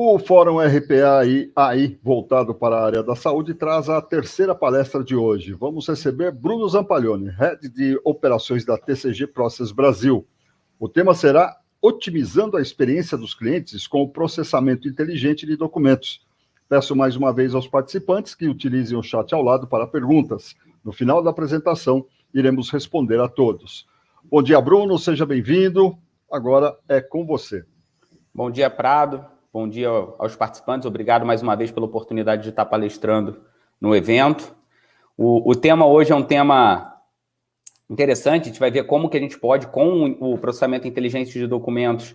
O Fórum RPA aí, voltado para a área da saúde, traz a terceira palestra de hoje. Vamos receber Bruno Zampaglione, Head de Operações da TCG Process Brasil. O tema será otimizando a experiência dos clientes com o processamento inteligente de documentos. Peço mais uma vez aos participantes que utilizem o chat ao lado para perguntas. No final da apresentação, iremos responder a todos. Bom dia, Bruno, seja bem-vindo. Agora é com você. Bom dia, Prado. Bom dia aos participantes. Obrigado mais uma vez pela oportunidade de estar palestrando no evento. O tema hoje é um tema interessante. A gente vai ver como que a gente pode, com o processamento inteligente de documentos,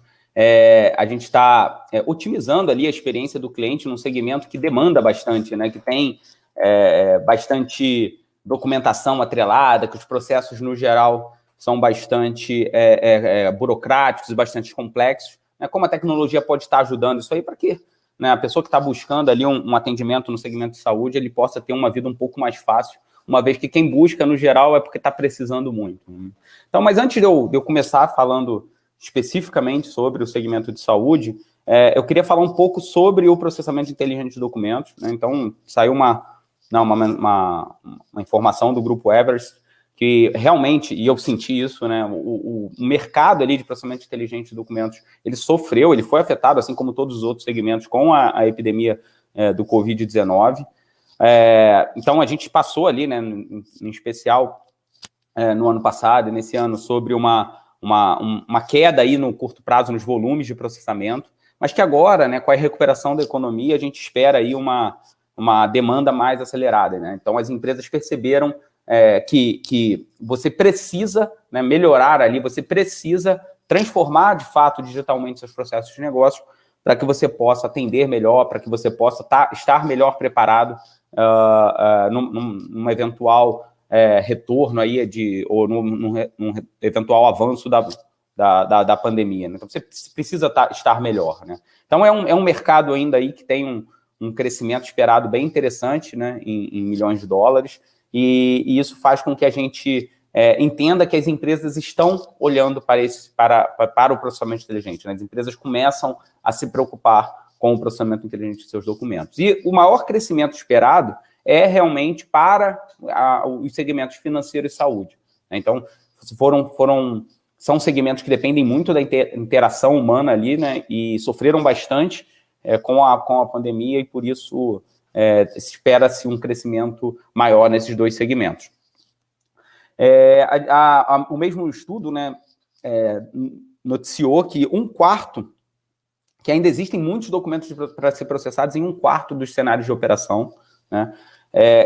a gente está otimizando ali a experiência do cliente num segmento que demanda bastante, né? Que tem bastante documentação atrelada, que os processos, no geral, são bastante burocráticos e bastante complexos. Como a tecnologia pode estar ajudando isso aí para que, né, a pessoa que está buscando ali um atendimento no segmento de saúde, ele possa ter uma vida um pouco mais fácil, uma vez que quem busca, no geral, é porque está precisando muito. Então, mas antes de eu começar falando especificamente sobre o segmento de saúde, eu queria falar um pouco sobre o processamento inteligente de documentos, né? Então, saiu uma informação do Grupo Everest, que realmente, e eu senti isso, né, o mercado ali de processamento inteligente de documentos, ele sofreu, ele foi afetado, assim como todos os outros segmentos, com a epidemia do Covid-19. Então, a gente passou ali, né, em especial no ano passado e nesse ano, sobre uma queda aí no curto prazo nos volumes de processamento, mas que agora, né, com a recuperação da economia, a gente espera aí uma demanda mais acelerada, né? Então, as empresas perceberam que você precisa, né, melhorar ali, você precisa transformar, de fato, digitalmente seus processos de negócio para que você possa atender melhor, para que você possa estar melhor preparado num eventual retorno aí ou num eventual avanço da pandemia, né? Então, você precisa estar melhor, né? Então, é um mercado ainda aí que tem um crescimento esperado bem interessante, né, em milhões de dólares, e isso faz com que a gente entenda que as empresas estão olhando para o processamento inteligente, né? As empresas começam a se preocupar com o processamento inteligente de seus documentos. E o maior crescimento esperado é realmente para os segmentos financeiro e saúde, né? Então, são segmentos que dependem muito da interação humana ali, né, e sofreram bastante com a pandemia, e por isso espera-se um crescimento maior nesses dois segmentos. O mesmo estudo, né, noticiou que que ainda existem muitos documentos para ser processados em 1/4 dos cenários de operação, né,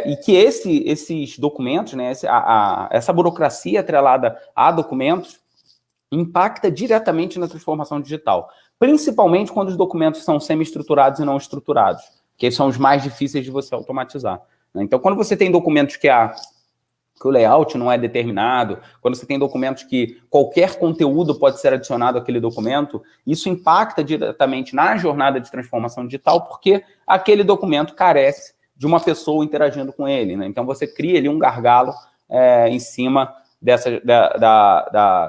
e que esses documentos, né, essa burocracia atrelada a documentos, impacta diretamente na transformação digital, principalmente quando os documentos são semi-estruturados e não estruturados, que são os mais difíceis de você automatizar, né? Então, quando você tem documentos que o layout não é determinado, quando você tem documentos que qualquer conteúdo pode ser adicionado àquele documento, isso impacta diretamente na jornada de transformação digital, porque aquele documento carece de uma pessoa interagindo com ele, né? Então, você cria ali um gargalo em cima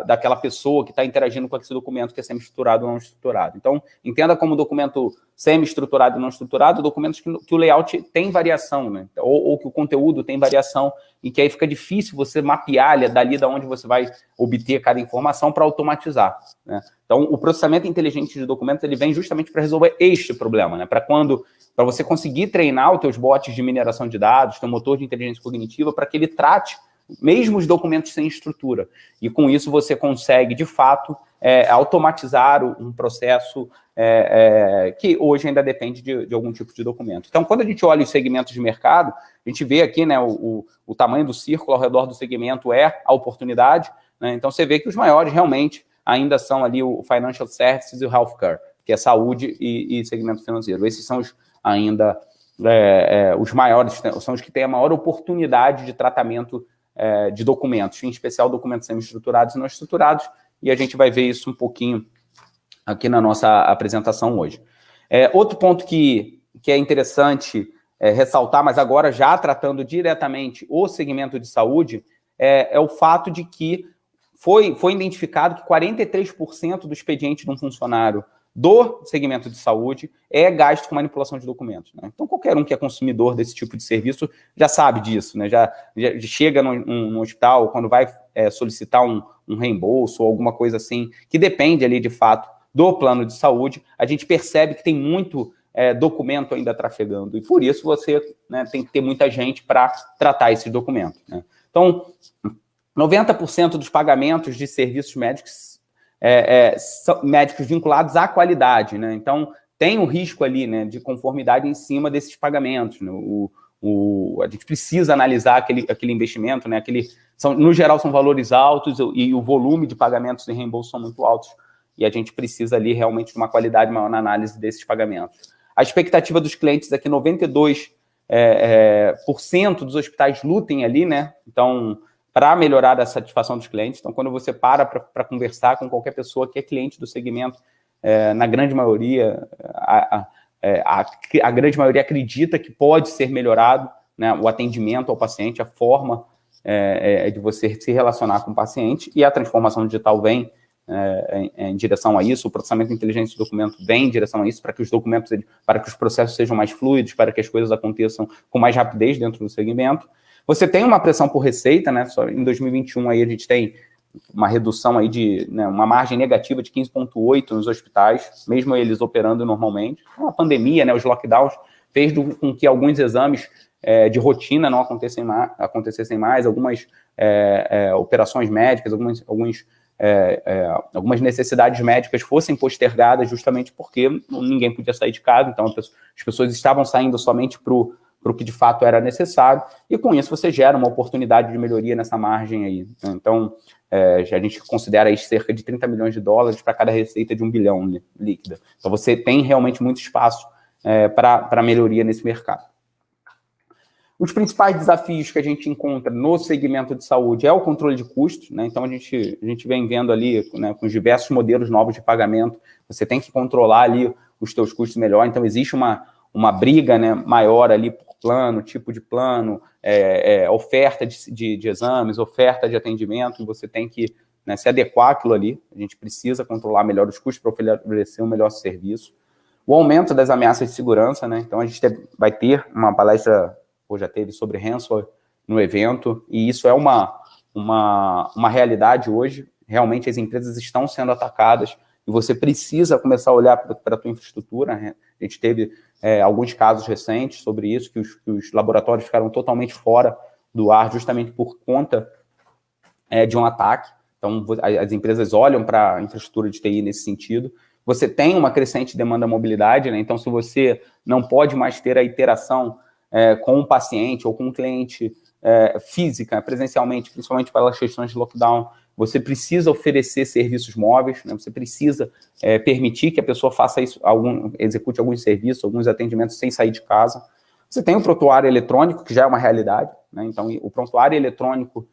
daquela pessoa que está interagindo com esse documento que é semi-estruturado ou não estruturado. Então, entenda como documento semi-estruturado e não estruturado, documentos que o layout tem variação, né? Ou que o conteúdo tem variação, e que aí fica difícil você mapear dali de onde você vai obter cada informação para automatizar, né? Então, o processamento inteligente de documentos, ele vem justamente para resolver este problema, né? Para você conseguir treinar os teus bots de mineração de dados, teu motor de inteligência cognitiva, para que ele trate mesmo os documentos sem estrutura. E com isso você consegue, de fato, automatizar um processo que hoje ainda depende de algum tipo de documento. Então, quando a gente olha os segmentos de mercado, a gente vê aqui, né, o tamanho do círculo ao redor do segmento é a oportunidade, né? Então, você vê que os maiores realmente ainda são ali o Financial Services e o Healthcare, que é saúde e segmento financeiro. Esses são ainda os maiores, são os que têm a maior oportunidade de tratamento de documentos, em especial documentos semi-estruturados e não estruturados, e a gente vai ver isso um pouquinho aqui na nossa apresentação hoje. Outro ponto que é interessante ressaltar, mas agora já tratando diretamente o segmento de saúde, é o fato de que foi identificado que 43% do expediente de um funcionário do segmento de saúde é gasto com manipulação de documentos, né? Então, qualquer um que é consumidor desse tipo de serviço já sabe disso, né? Já chega no hospital, quando vai solicitar um reembolso ou alguma coisa assim, que depende ali, de fato, do plano de saúde, a gente percebe que tem muito documento ainda trafegando, e por isso você, né, tem que ter muita gente para tratar esses documentos, né? Então, 90% dos pagamentos de serviços médicos são médicos vinculados à qualidade, né? Então, tem o risco ali, né, de conformidade em cima desses pagamentos, né? A gente precisa analisar aquele investimento, né? No geral, são valores altos e o volume de pagamentos e reembolso são muito altos, e a gente precisa ali realmente de uma qualidade maior na análise desses pagamentos. A expectativa dos clientes é que 92% dos hospitais lutem ali, né? Então, para melhorar a satisfação dos clientes. Então, quando você para conversar com qualquer pessoa que é cliente do segmento, na grande maioria, a grande maioria acredita que pode ser melhorado, né, o atendimento ao paciente, a forma de você se relacionar com o paciente, e a transformação digital vem em direção a isso, o processamento inteligente de documento vem em direção a isso, para que os processos sejam mais fluidos, para que as coisas aconteçam com mais rapidez dentro do segmento. Você tem uma pressão por receita, né? Só em 2021 aí a gente tem uma redução aí de, né, uma margem negativa de 15,8% nos hospitais, mesmo eles operando normalmente. A pandemia, né, os lockdowns, fez com que alguns exames de rotina não acontecessem mais, algumas operações médicas, algumas necessidades médicas fossem postergadas justamente porque ninguém podia sair de casa, então as pessoas estavam saindo somente para o que de fato era necessário, e com isso você gera uma oportunidade de melhoria nessa margem aí. Então, a gente considera aí cerca de 30 milhões de dólares para cada receita de 1 bilhão líquida. Então, você tem realmente muito espaço para melhoria nesse mercado. Os principais desafios que a gente encontra no segmento de saúde é o controle de custos, né? Então, a gente vem vendo ali, né, com os diversos modelos novos de pagamento, você tem que controlar ali os teus custos melhor, então existe uma briga, né, maior ali por plano, tipo de plano, oferta de exames, oferta de atendimento, e você tem que, né, se adequar àquilo ali. A gente precisa controlar melhor os custos para oferecer um melhor serviço. O aumento das ameaças de segurança, né? Então, a gente vai ter uma palestra, ou já teve, sobre ransomware no evento, e isso é uma realidade hoje. Realmente, as empresas estão sendo atacadas, e você precisa começar a olhar para a tua infraestrutura, né? A gente teve alguns casos recentes sobre isso, que os laboratórios ficaram totalmente fora do ar, justamente por conta de um ataque. Então, as empresas olham para a infraestrutura de TI nesse sentido. Você tem uma crescente demanda mobilidade, né? Então, se você não pode mais ter a interação com o paciente ou com o cliente física, presencialmente, principalmente para as questões de lockdown, você precisa oferecer serviços móveis, né? Você precisa permitir que a pessoa faça isso, execute alguns serviços, alguns atendimentos sem sair de casa. Você tem o prontuário eletrônico, que já é uma realidade, né? Então, o prontuário eletrônico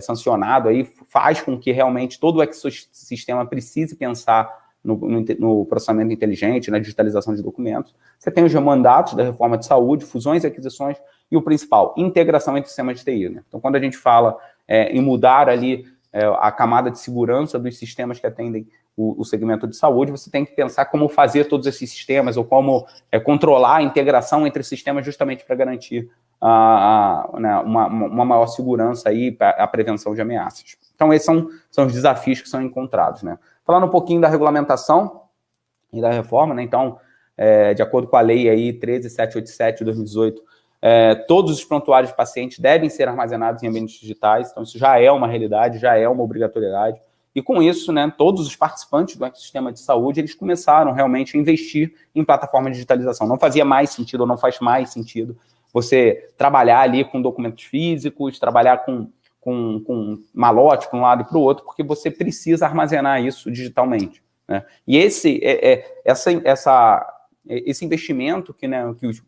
sancionado aí faz com que realmente todo o ecossistema precise pensar no processamento inteligente, na digitalização de documentos. Você tem os mandatos da reforma de saúde, fusões e aquisições, e o principal, integração entre sistemas de TI, né? Então, quando a gente fala em mudar ali a camada de segurança dos sistemas que atendem o segmento de saúde, você tem que pensar como fazer todos esses sistemas, ou como controlar a integração entre sistemas, justamente para garantir uma maior segurança aí, a prevenção de ameaças. Então, esses são os desafios que são encontrados, né? Falando um pouquinho da regulamentação e da reforma, né? Então, de acordo com a lei aí 13787 de 2018, todos os prontuários de pacientes devem ser armazenados em ambientes digitais. Então, isso já é uma realidade, já é uma obrigatoriedade. E com isso, né, todos os participantes do ecossistema de saúde, eles começaram realmente a investir em plataformas de digitalização. Não fazia mais sentido, ou não faz mais sentido você trabalhar ali com documentos físicos, trabalhar com malote para um lado e para o outro, porque você precisa armazenar isso digitalmente, né? E esse investimento que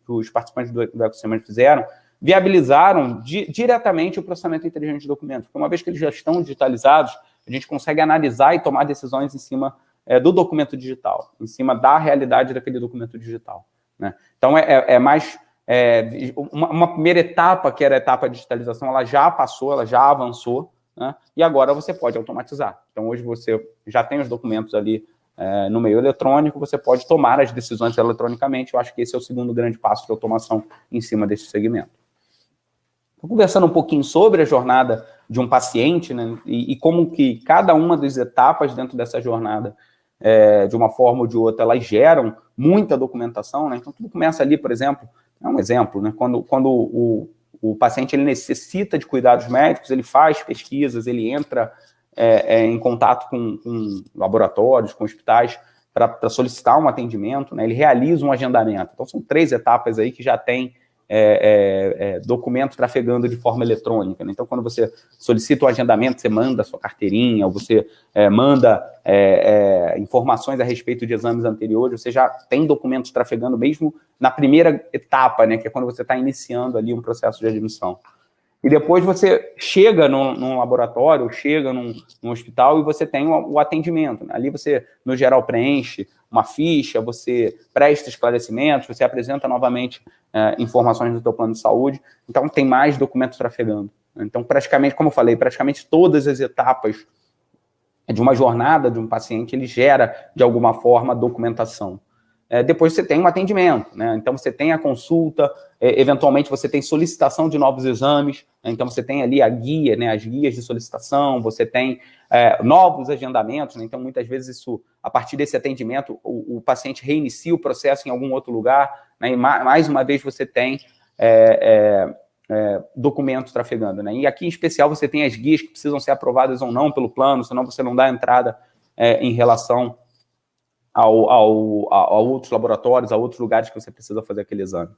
os participantes do ecossistema fizeram, viabilizaram diretamente o processamento inteligente de documentos. Porque uma vez que eles já estão digitalizados, a gente consegue analisar e tomar decisões em cima do documento digital, em cima da realidade daquele documento digital, né? Então, uma primeira etapa, que era a etapa de digitalização, ela já passou, ela já avançou, né? E agora você pode automatizar. Então, hoje você já tem os documentos ali no meio eletrônico, você pode tomar as decisões eletronicamente. Eu acho que esse é o segundo grande passo de automação em cima desse segmento. Estou conversando um pouquinho sobre a jornada de um paciente, né, e como que cada uma das etapas dentro dessa jornada, de uma forma ou de outra, elas geram muita documentação, né? Então, tudo começa ali, por exemplo, é um exemplo, né? Quando o paciente ele necessita de cuidados médicos, ele faz pesquisas, ele entra em contato com laboratórios, com hospitais, para solicitar um atendimento, né? Ele realiza um agendamento. Então, são 3 etapas aí que já tem documento trafegando de forma eletrônica, né? Então, quando você solicita o agendamento, você manda a sua carteirinha, ou você manda informações a respeito de exames anteriores, você já tem documentos trafegando mesmo na primeira etapa, né, que é quando você está iniciando ali um processo de admissão. E depois você chega num laboratório, chega num hospital e você tem o atendimento, né? Ali você, no geral, preenche uma ficha, você presta esclarecimentos, você apresenta novamente informações do seu plano de saúde. Então, tem mais documentos trafegando. Então, praticamente, como eu falei, praticamente todas as etapas de uma jornada de um paciente, ele gera, de alguma forma, documentação. Depois você tem um atendimento, né? Então você tem a consulta, eventualmente você tem solicitação de novos exames, né? Então você tem ali a guia, né? As guias de solicitação, você tem novos agendamentos, né? Então muitas vezes isso, a partir desse atendimento, o paciente reinicia o processo em algum outro lugar, né? E mais uma vez você tem documentos trafegando, né? E aqui em especial você tem as guias que precisam ser aprovadas ou não pelo plano, senão você não dá entrada em relação a outros laboratórios, a outros lugares que você precisa fazer aquele exame.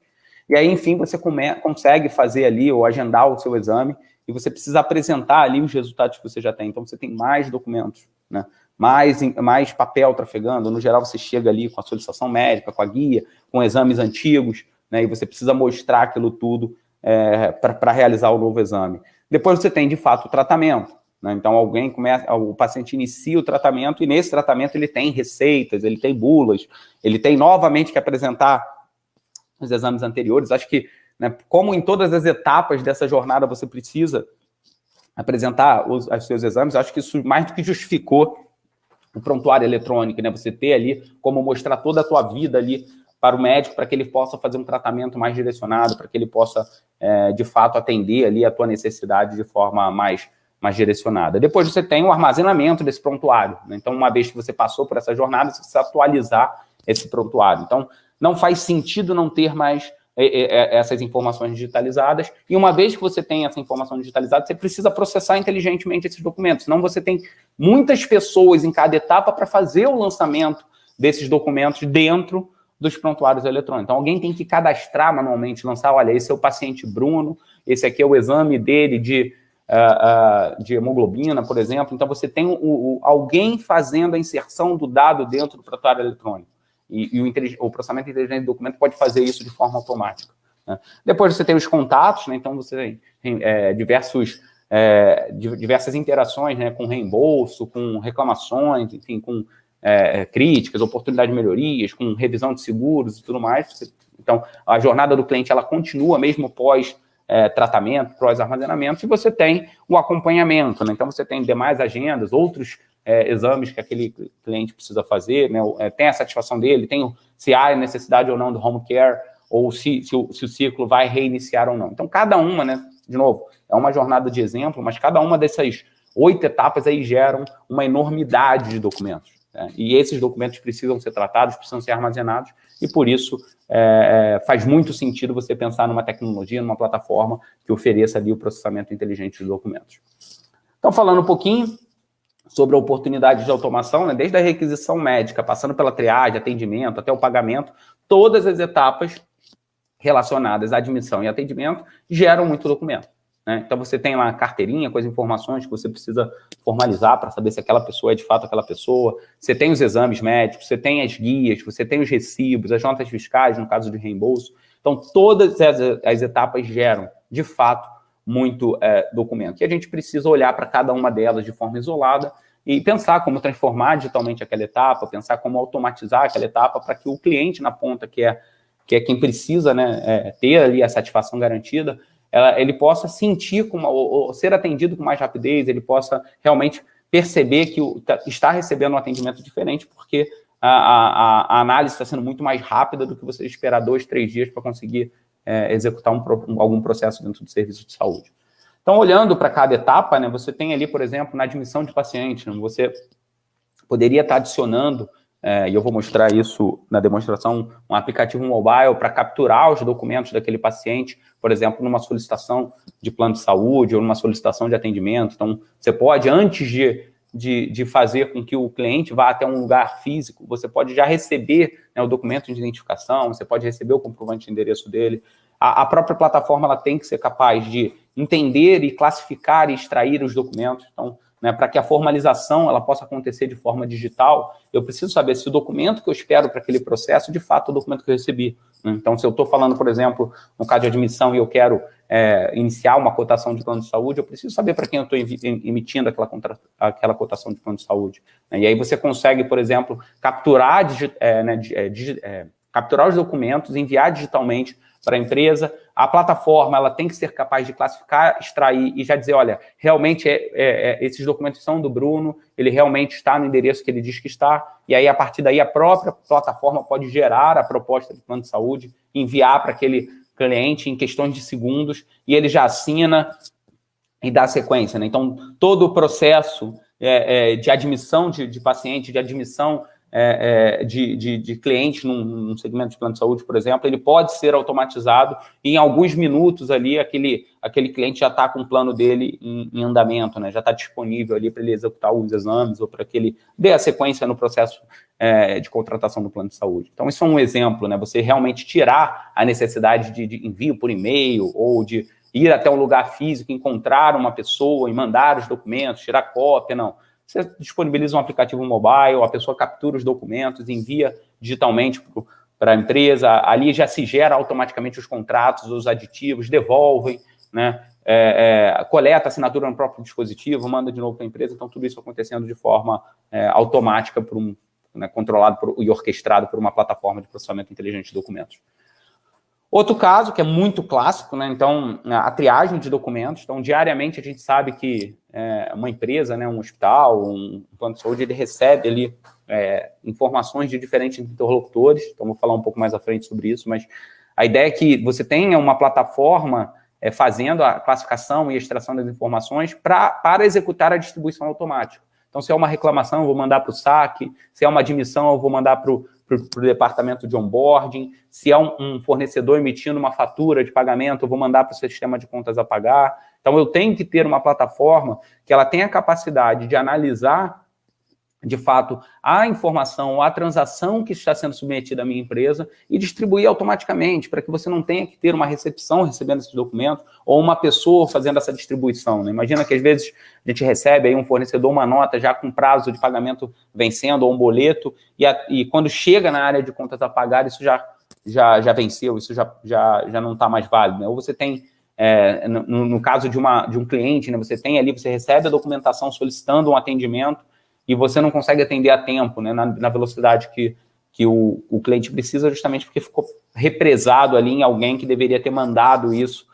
E aí, enfim, você consegue fazer ali ou agendar o seu exame e você precisa apresentar ali os resultados que você já tem. Então, você tem mais documentos, né? Mais papel trafegando. No geral, você chega ali com a solicitação médica, com a guia, com exames antigos, né? E você precisa mostrar aquilo tudo para realizar o novo exame. Depois você tem, de fato, o tratamento. Então, o paciente inicia o tratamento e nesse tratamento ele tem receitas, ele tem bulas, ele tem novamente que apresentar os exames anteriores. Acho que, né, como em todas as etapas dessa jornada você precisa apresentar os seus exames, acho que isso mais do que justificou o prontuário eletrônico, né? Você ter ali como mostrar toda a tua vida ali para o médico, para que ele possa fazer um tratamento mais direcionado, para que ele possa, de fato, atender ali a tua necessidade de forma mais direcionada. Depois você tem o armazenamento desse prontuário, né? Então, uma vez que você passou por essa jornada, você precisa atualizar esse prontuário. Então, não faz sentido não ter mais essas informações digitalizadas, e uma vez que você tem essa informação digitalizada, você precisa processar inteligentemente esses documentos, senão você tem muitas pessoas em cada etapa para fazer o lançamento desses documentos dentro dos prontuários eletrônicos. Então, alguém tem que cadastrar manualmente, lançar, olha, esse é o paciente Bruno, esse aqui é o exame dele de hemoglobina, por exemplo. Então, você tem alguém fazendo a inserção do dado dentro do prontuário eletrônico. E o processamento inteligente do documento pode fazer isso de forma automática, né? Depois você tem os contatos, né? Então você tem diversas interações, né? Com reembolso, com reclamações, enfim, com críticas, oportunidade de melhorias, com revisão de seguros e tudo mais. Então, a jornada do cliente ela continua mesmo pós tratamento, pós-armazenamento, e você tem o acompanhamento, né? Então você tem demais agendas, outros exames que aquele cliente precisa fazer, né? Tem a satisfação dele, tem se há necessidade ou não do home care, ou se o ciclo vai reiniciar ou não. Então, cada uma, né? De novo, é uma jornada de exemplo, mas cada uma dessas 8 etapas aí geram uma enormidade de documentos, né? E esses documentos precisam ser tratados, precisam ser armazenados, e por isso faz muito sentido você pensar numa tecnologia, numa plataforma que ofereça ali o processamento inteligente de documentos. Então, falando um pouquinho sobre a oportunidade de automação, né? Desde a requisição médica, passando pela triagem, atendimento, até o pagamento, todas as etapas relacionadas à admissão e atendimento geram muito documento, né? Então, você tem lá a carteirinha com as informações que você precisa formalizar para saber se aquela pessoa é de fato aquela pessoa. Você tem os exames médicos, você tem as guias, você tem os recibos, as notas fiscais, no caso de reembolso. Então, todas as etapas geram, de fato, muito documento. E a gente precisa olhar para cada uma delas de forma isolada e pensar como transformar digitalmente aquela etapa, pensar como automatizar aquela etapa para que o cliente na ponta, que é quem precisa, né, ter ali a satisfação garantida, ele possa sentir ou ser atendido com mais rapidez, ele possa realmente perceber que está recebendo um atendimento diferente, porque a análise está sendo muito mais rápida do que você esperar 2, 3 dias para conseguir executar algum processo dentro do serviço de saúde. Então, olhando para cada etapa, né, você tem ali, por exemplo, na admissão de paciente, né, você poderia estar adicionando, e eu vou mostrar isso na demonstração, um aplicativo mobile para capturar os documentos daquele paciente, por exemplo, numa solicitação de plano de saúde ou numa solicitação de atendimento. Então, você pode, antes de fazer com que o cliente vá até um lugar físico, você pode já receber, né, o documento de identificação, você pode receber o comprovante de endereço dele. A própria plataforma ela tem que ser capaz de entender e classificar e extrair os documentos. Então, né, para que a formalização ela possa acontecer de forma digital, eu preciso saber se o documento que eu espero para aquele processo, de fato, é o documento que eu recebi. Então, se eu estou falando, por exemplo, no caso de admissão e eu quero iniciar uma cotação de plano de saúde, eu preciso saber para quem eu estou emitindo aquela cotação de plano de saúde. E aí você consegue, por exemplo, capturar os documentos, enviar digitalmente para a empresa. A plataforma ela tem que ser capaz de classificar, extrair e já dizer, olha, realmente esses documentos são do Bruno, ele realmente está no endereço que ele diz que está, e aí, a partir daí, a própria plataforma pode gerar a proposta de plano de saúde, enviar para aquele cliente em questões de segundos, e ele já assina e dá sequência, né? Então, todo o processo de admissão de paciente, de admissão de cliente num segmento de plano de saúde, por exemplo, ele pode ser automatizado e em alguns minutos ali aquele cliente já está com o plano dele em andamento, né? Já está disponível ali para ele executar os exames ou para que ele dê a sequência no processo de contratação do plano de saúde. Então, isso é um exemplo, né? Você realmente tirar a necessidade de envio por e-mail ou de ir até um lugar físico, encontrar uma pessoa e mandar os documentos, tirar cópia, não. Você disponibiliza um aplicativo mobile, a pessoa captura os documentos, envia digitalmente para a empresa, ali já se gera automaticamente os contratos, os aditivos, devolvem, né? Coleta a assinatura no próprio dispositivo, manda de novo para a empresa, então tudo isso acontecendo de forma automática, controlado e orquestrado por uma plataforma de processamento inteligente de documentos. Outro caso, que é muito clássico, né? Então, a triagem de documentos. Então, diariamente, a gente sabe que uma empresa, né, um hospital, um plano de saúde, ele recebe ali informações de diferentes interlocutores. Então, vou falar um pouco mais à frente sobre isso, mas a ideia é que você tenha uma plataforma fazendo a classificação e extração das informações para executar a distribuição automática. Então, se é uma reclamação, eu vou mandar para o SAC, se é uma admissão, eu vou mandar para o departamento de onboarding, se é um fornecedor emitindo uma fatura de pagamento, eu vou mandar para o sistema de contas a pagar. Então, eu tenho que ter uma plataforma que ela tenha a capacidade de analisar, de fato, a informação, a transação que está sendo submetida à minha empresa e distribuir automaticamente, para que você não tenha que ter uma recepção recebendo esses documentos ou uma pessoa fazendo essa distribuição, né? Imagina que, às vezes, a gente recebe aí um fornecedor uma nota já com prazo de pagamento vencendo ou um boleto e quando chega na área de contas a pagar, isso já venceu, isso já não está mais válido, né? Ou você tem, no caso de um cliente, né, você recebe a documentação solicitando um atendimento e você não consegue atender a tempo, né, na velocidade que o cliente precisa, justamente porque ficou represado ali em alguém que deveria ter mandado isso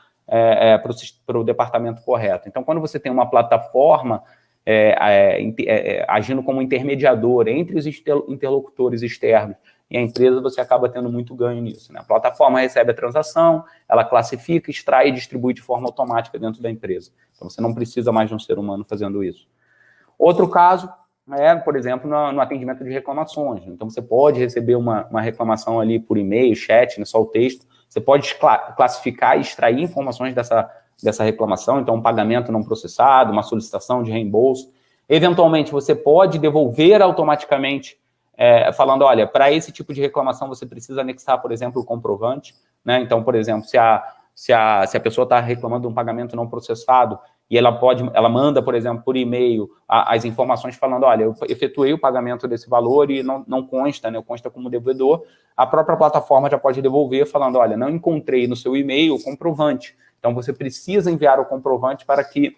para o departamento correto. Então, quando você tem uma plataforma agindo como intermediador entre os interlocutores externos e a empresa, você acaba tendo muito ganho nisso, né? A plataforma recebe a transação, ela classifica, extrai e distribui de forma automática dentro da empresa. Então, você não precisa mais de um ser humano fazendo isso. Outro caso por exemplo, no atendimento de reclamações. Então, você pode receber uma reclamação ali por e-mail, chat, né, só o texto. Você pode classificar e extrair informações dessa reclamação. Então, um pagamento não processado, uma solicitação de reembolso. Eventualmente, você pode devolver automaticamente, falando, olha, para esse tipo de reclamação, você precisa anexar, por exemplo, o comprovante, né? Então, por exemplo, se a pessoa está reclamando de um pagamento não processado, e ela manda, por exemplo, por e-mail as informações falando, olha, eu efetuei o pagamento desse valor e não consta, né? Consta como devedor, a própria plataforma já pode devolver falando, olha, não encontrei no seu e-mail o comprovante. Então, você precisa enviar o comprovante para que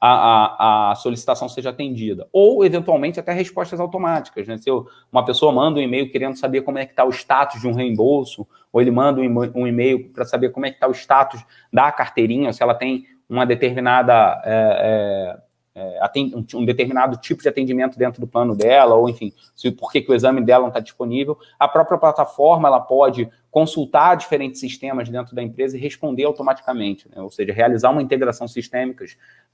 a solicitação seja atendida. Ou, eventualmente, até respostas automáticas, né? Se uma pessoa manda um e-mail querendo saber como é que está o status de um reembolso, ou ele manda um e-mail para saber como é que está o status da carteirinha, se ela tem uma determinada um determinado tipo de atendimento dentro do plano dela, ou enfim, por que o exame dela não está disponível. A própria plataforma ela pode consultar diferentes sistemas dentro da empresa e responder automaticamente, né? Ou seja, realizar uma integração sistêmica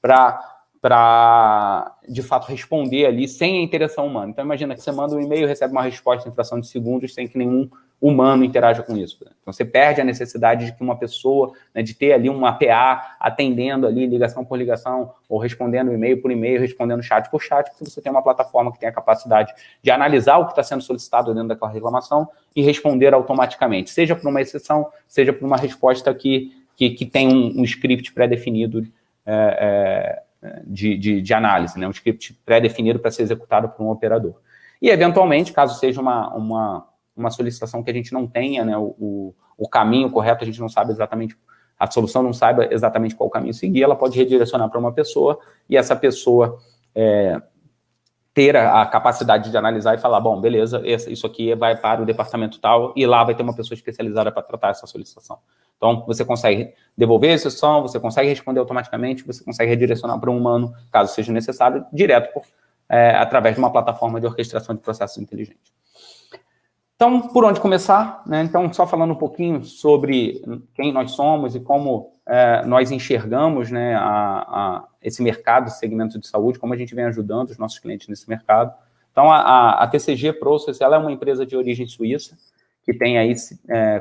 para, de fato, responder ali sem a interação humana. Então, imagina que você manda um e-mail, recebe uma resposta em fração de segundos sem que nenhum humano interaja com isso. Então, você perde a necessidade de que uma pessoa, né, de ter ali uma PA atendendo ali ligação por ligação, ou respondendo e-mail por e-mail, respondendo chat por chat, porque você tem uma plataforma que tem a capacidade de analisar o que está sendo solicitado dentro daquela reclamação e responder automaticamente, seja por uma exceção, seja por uma resposta que tem um script pré-definido de análise, né? Um script pré-definido para ser executado por um operador. E, eventualmente, caso seja uma solicitação que a gente não tenha, né, o caminho correto, a gente não sabe exatamente, a solução não saiba exatamente qual caminho seguir, ela pode redirecionar para uma pessoa e essa pessoa ter a capacidade de analisar e falar, bom, beleza, isso aqui vai para o departamento tal e lá vai ter uma pessoa especializada para tratar essa solicitação. Então, você consegue devolver a exceção, você consegue responder automaticamente, você consegue redirecionar para um humano, caso seja necessário, direto através de uma plataforma de orquestração de processos inteligentes. Então, por onde começar? Né? Então, só falando um pouquinho sobre quem nós somos e como nós enxergamos, né, esse mercado, esse segmento de saúde, como a gente vem ajudando os nossos clientes nesse mercado. Então, a TCG Process, ela é uma empresa de origem suíça, que tem aí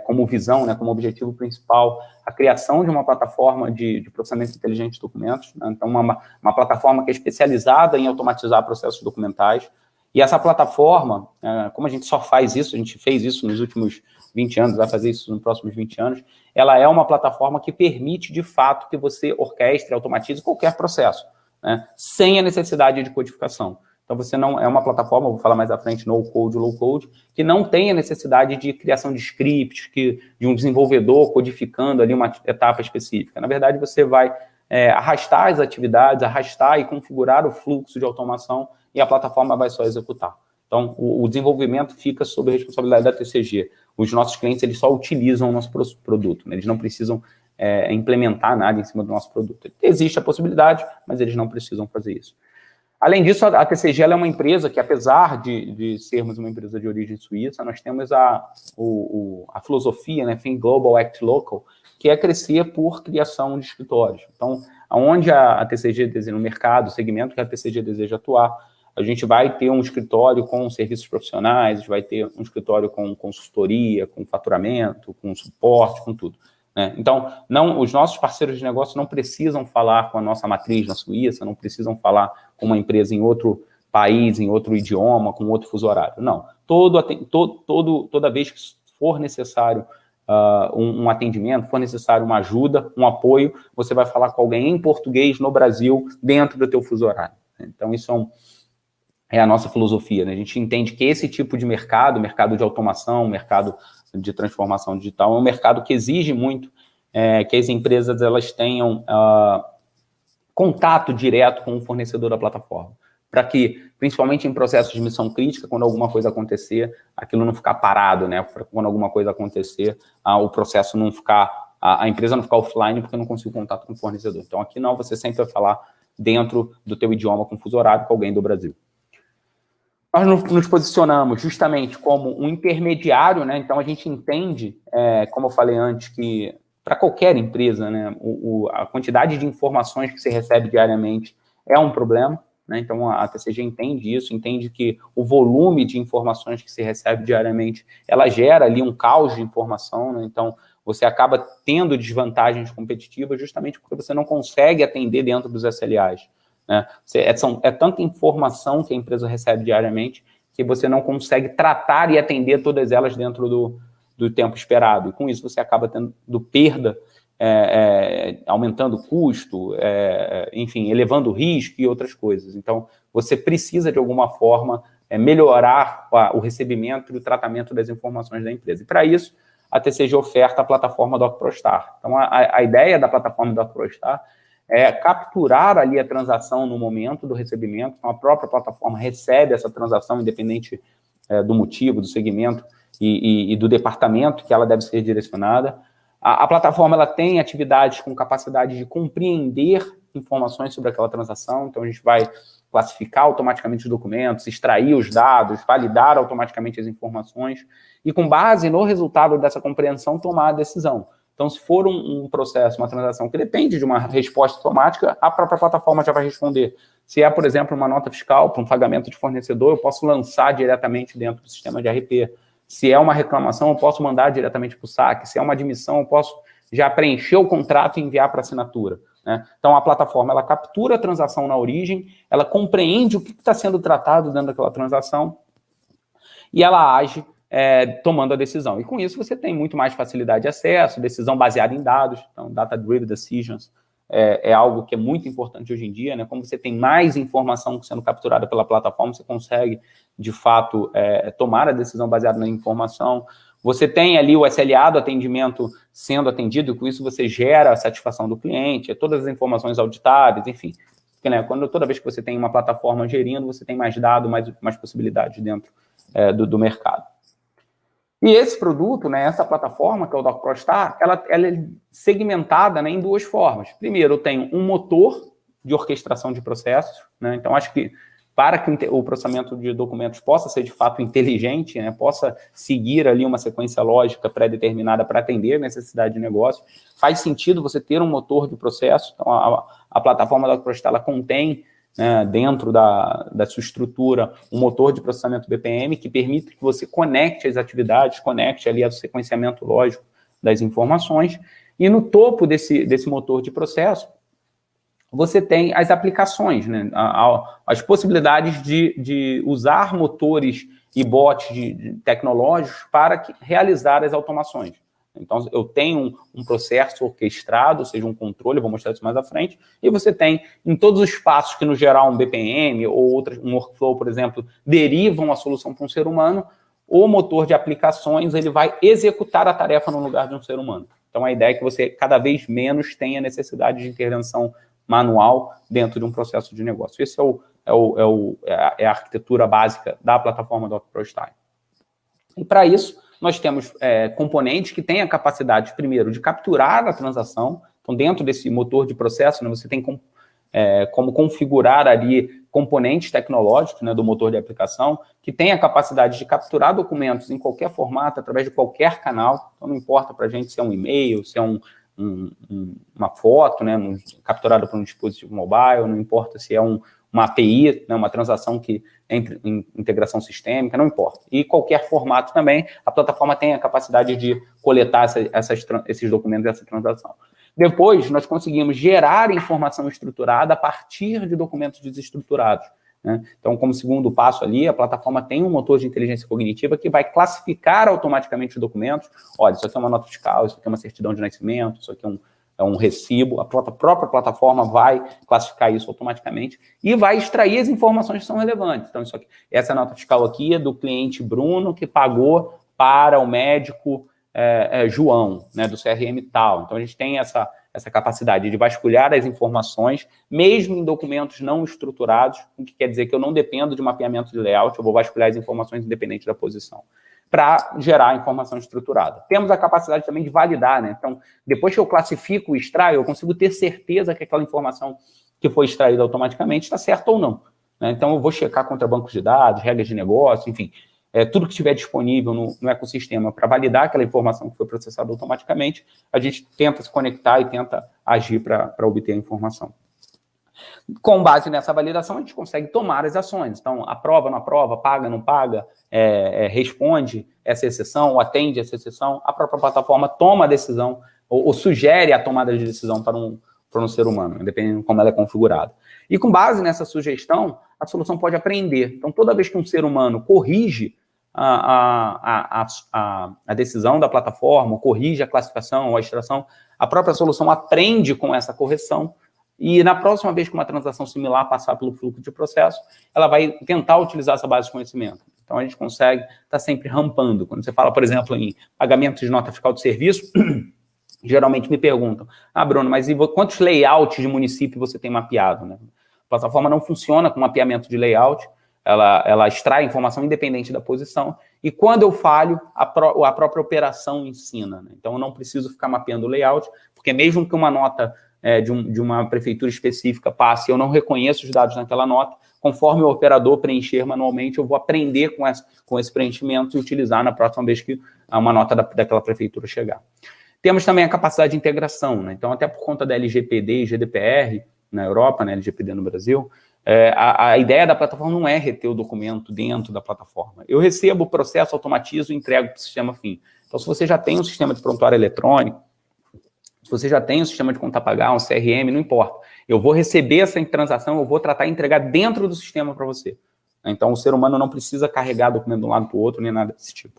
como visão, né, como objetivo principal, a criação de uma plataforma de processamento inteligente de documentos. Né? Então, uma plataforma que é especializada em automatizar processos documentais. E essa plataforma, como a gente só faz isso, a gente fez isso nos últimos 20 anos, vai fazer isso nos próximos 20 anos, ela é uma plataforma que permite, de fato, que você orquestre, automatize qualquer processo, né, sem a necessidade de codificação. Então, você não é uma plataforma, vou falar mais à frente, no-code, low-code, que não tem a necessidade de criação de scripts, de um desenvolvedor codificando ali uma etapa específica. Na verdade, você vai arrastar as atividades, arrastar e configurar o fluxo de automação e a plataforma vai só executar. Então, o desenvolvimento fica sob a responsabilidade da TCG. Os nossos clientes, eles só utilizam o nosso produto, né? Eles não precisam implementar nada em cima do nosso produto. Existe a possibilidade, mas eles não precisam fazer isso. Além disso, a TCG ela é uma empresa que, apesar de sermos uma empresa de origem suíça, nós temos a filosofia, né, Think Global, Act Local, que é crescer por criação de escritórios. Então, aonde a TCG deseja, no mercado, o segmento que a TCG deseja atuar, a gente vai ter um escritório com serviços profissionais, a gente vai ter um escritório com consultoria, com faturamento, com suporte, com tudo. Né? Então, os nossos parceiros de negócio não precisam falar com a nossa matriz na Suíça, não precisam falar com uma empresa em outro país, em outro idioma, com outro fuso horário. Não. Toda vez que for necessário um atendimento, for necessário uma ajuda, um apoio, você vai falar com alguém em português no Brasil, dentro do teu fuso horário. Então, isso é a nossa filosofia. Né? A gente entende que esse tipo de mercado de automação, mercado de transformação digital, é um mercado que exige muito que as empresas elas tenham contato direto com o fornecedor da plataforma, para que, principalmente em processos de missão crítica, quando alguma coisa acontecer, aquilo não ficar parado, né? Quando alguma coisa acontecer, o processo não ficar, a empresa não ficar offline porque não conseguiu contato com o fornecedor. Então, aqui não, você sempre vai falar dentro do teu idioma com fuso horário com alguém do Brasil. Nós nos posicionamos justamente como um intermediário, né? Então, a gente entende, como eu falei antes, que para qualquer empresa, né, a quantidade de informações que você recebe diariamente é um problema, né? Então, a TCG entende isso, entende que o volume de informações que se recebe diariamente, ela gera ali um caos de informação, né? Então, você acaba tendo desvantagens competitivas justamente porque você não consegue atender dentro dos SLAs. Né? É tanta informação que a empresa recebe diariamente que você não consegue tratar e atender todas elas dentro do tempo esperado. E com isso você acaba tendo perda, aumentando o custo, enfim, elevando o risco e outras coisas. Então, você precisa, de alguma forma, melhorar o recebimento e o tratamento das informações da empresa. E, para isso, a TCG oferta a plataforma DocProstar. Então, a ideia da plataforma DocProstar é capturar ali a transação no momento do recebimento. Então, a própria plataforma recebe essa transação, independente do motivo, do segmento e do departamento que ela deve ser direcionada. A plataforma ela tem atividades com capacidade de compreender informações sobre aquela transação, então a gente vai classificar automaticamente os documentos, extrair os dados, validar automaticamente as informações e, com base no resultado dessa compreensão, tomar a decisão. Então, se for um processo, uma transação que depende de uma resposta automática, a própria plataforma já vai responder. Se é, por exemplo, uma nota fiscal para um pagamento de fornecedor, eu posso lançar diretamente dentro do sistema de RP. Se é uma reclamação, eu posso mandar diretamente para o saque. Se é uma admissão, eu posso já preencher o contrato e enviar para assinatura, né? Então, a plataforma, ela captura a transação na origem, ela compreende o que está sendo tratado dentro daquela transação e ela age tomando a decisão. E com isso você tem muito mais facilidade de acesso, decisão baseada em dados, então data-driven decisions é algo que é muito importante hoje em dia, né? Como você tem mais informação sendo capturada pela plataforma, você consegue, de fato, tomar a decisão baseada na informação. Você tem ali o SLA do atendimento sendo atendido, e com isso você gera a satisfação do cliente, todas as informações auditáveis, enfim. Porque, né, toda vez que você tem uma plataforma gerindo, você tem mais dados, mais possibilidades dentro do mercado. E esse produto, né, essa plataforma, que é o DocProStar, ela é segmentada, né, em duas formas. Primeiro, eu tenho um motor de orquestração de processos, né, então acho que para que o processamento de documentos possa ser de fato inteligente, né, possa seguir ali uma sequência lógica pré-determinada para atender a necessidade de negócio, faz sentido você ter um motor de processo. Então, a plataforma da DocProStar, ela contém, né, dentro da sua estrutura, um motor de processamento BPM que permite que você conecte as atividades, conecte ali o sequenciamento lógico das informações, e no topo desse motor de processo, você tem as aplicações, né, as possibilidades de usar motores e bots tecnológicos para realizar as automações. Então, eu tenho um processo orquestrado, ou seja, um controle, eu vou mostrar isso mais à frente, e você tem, em todos os passos que, no geral, um BPM ou um workflow, por exemplo, derivam a solução para um ser humano, o motor de aplicações ele vai executar a tarefa no lugar de um ser humano. Então, a ideia é que você, cada vez menos, tenha necessidade de intervenção manual dentro de um processo de negócio. Esse é a arquitetura básica da plataforma DocProStar. E, para isso, nós temos componentes que têm a capacidade, primeiro, de capturar a transação. Então, dentro desse motor de processo, né, você tem como configurar ali componentes tecnológicos, né, do motor de aplicação, que tem a capacidade de capturar documentos em qualquer formato, através de qualquer canal. Então, não importa para a gente se é um e-mail, se é uma foto, né, capturada por um dispositivo mobile, não importa se é uma API, né, uma transação que entre em integração sistêmica, não importa. E qualquer formato também, a plataforma tem a capacidade de coletar esses documentos dessa transação. Depois, nós conseguimos gerar informação estruturada a partir de documentos desestruturados, né? Então, como segundo passo ali, a plataforma tem um motor de inteligência cognitiva que vai classificar automaticamente os documentos. Olha, isso aqui é uma nota fiscal, isso aqui é uma certidão de nascimento, isso aqui é um recibo. A própria plataforma vai classificar isso automaticamente e vai extrair as informações que são relevantes. Então, essa nota fiscal aqui é do cliente Bruno, que pagou para o médico João, né, do CRM tal. Então, a gente tem essa capacidade de vasculhar as informações, mesmo em documentos não estruturados, o que quer dizer que eu não dependo de mapeamento de layout, eu vou vasculhar as informações independente da posição, para gerar informação estruturada. Temos a capacidade também de validar, né? Então, depois que eu classifico e extraio, eu consigo ter certeza que aquela informação que foi extraída automaticamente está certa ou não, né? Então, eu vou checar contra bancos de dados, regras de negócio, enfim, tudo que estiver disponível no ecossistema para validar aquela informação que foi processada automaticamente, a gente tenta se conectar e tenta agir para obter a informação. Com base nessa validação, a gente consegue tomar as ações. Então, aprova, não aprova, paga, não paga, responde essa exceção, ou atende essa exceção. A própria plataforma toma a decisão ou sugere a tomada de decisão para um ser humano, dependendo de como ela é configurada. E com base nessa sugestão, a solução pode aprender. Então, toda vez que um ser humano corrige a decisão da plataforma, corrige a classificação ou a extração, a própria solução aprende com essa correção e na próxima vez que uma transação similar passar pelo fluxo de processo, ela vai tentar utilizar essa base de conhecimento. Então, a gente consegue estar sempre rampando. Quando você fala, por exemplo, em pagamento de nota fiscal de serviço, geralmente me perguntam, Bruno, mas quantos layouts de município você tem mapeado, né? A plataforma não funciona com mapeamento de layout, ela extrai informação independente da posição, e quando eu falho, a própria operação ensina, né? Então, eu não preciso ficar mapeando o layout, porque mesmo que uma nota de uma prefeitura específica passe, eu não reconheço os dados naquela nota, conforme o operador preencher manualmente, eu vou aprender com esse preenchimento e utilizar na próxima vez que uma nota daquela prefeitura chegar. Temos também a capacidade de integração, né? Então, até por conta da LGPD e GDPR na Europa, né, LGPD no Brasil, a ideia da plataforma não é reter o documento dentro da plataforma. Eu recebo o processo, automatizo e entrego para o sistema fim. Então, se você já tem um sistema de prontuário eletrônico, se você já tem um sistema de conta a pagar, um CRM, não importa. Eu vou receber essa transação, eu vou tratar e entregar dentro do sistema para você. Então, o ser humano não precisa carregar documento de um lado para o outro, nem nada desse tipo.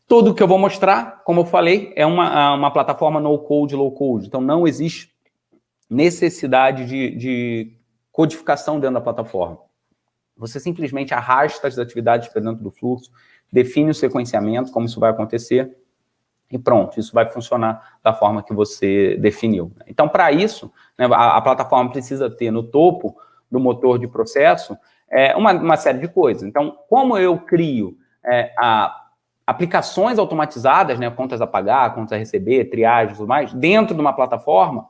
Tudo que eu vou mostrar, como eu falei, é uma plataforma no-code, low-code. Então, não existe necessidade de codificação dentro da plataforma. Você simplesmente arrasta as atividades para dentro do fluxo, define o sequenciamento, como isso vai acontecer, e pronto, isso vai funcionar da forma que você definiu. Então, para isso, né, a plataforma precisa ter no topo do motor de processo uma série de coisas. Então, como eu crio aplicações automatizadas, né, contas a pagar, contas a receber, triagem e tudo mais, dentro de uma plataforma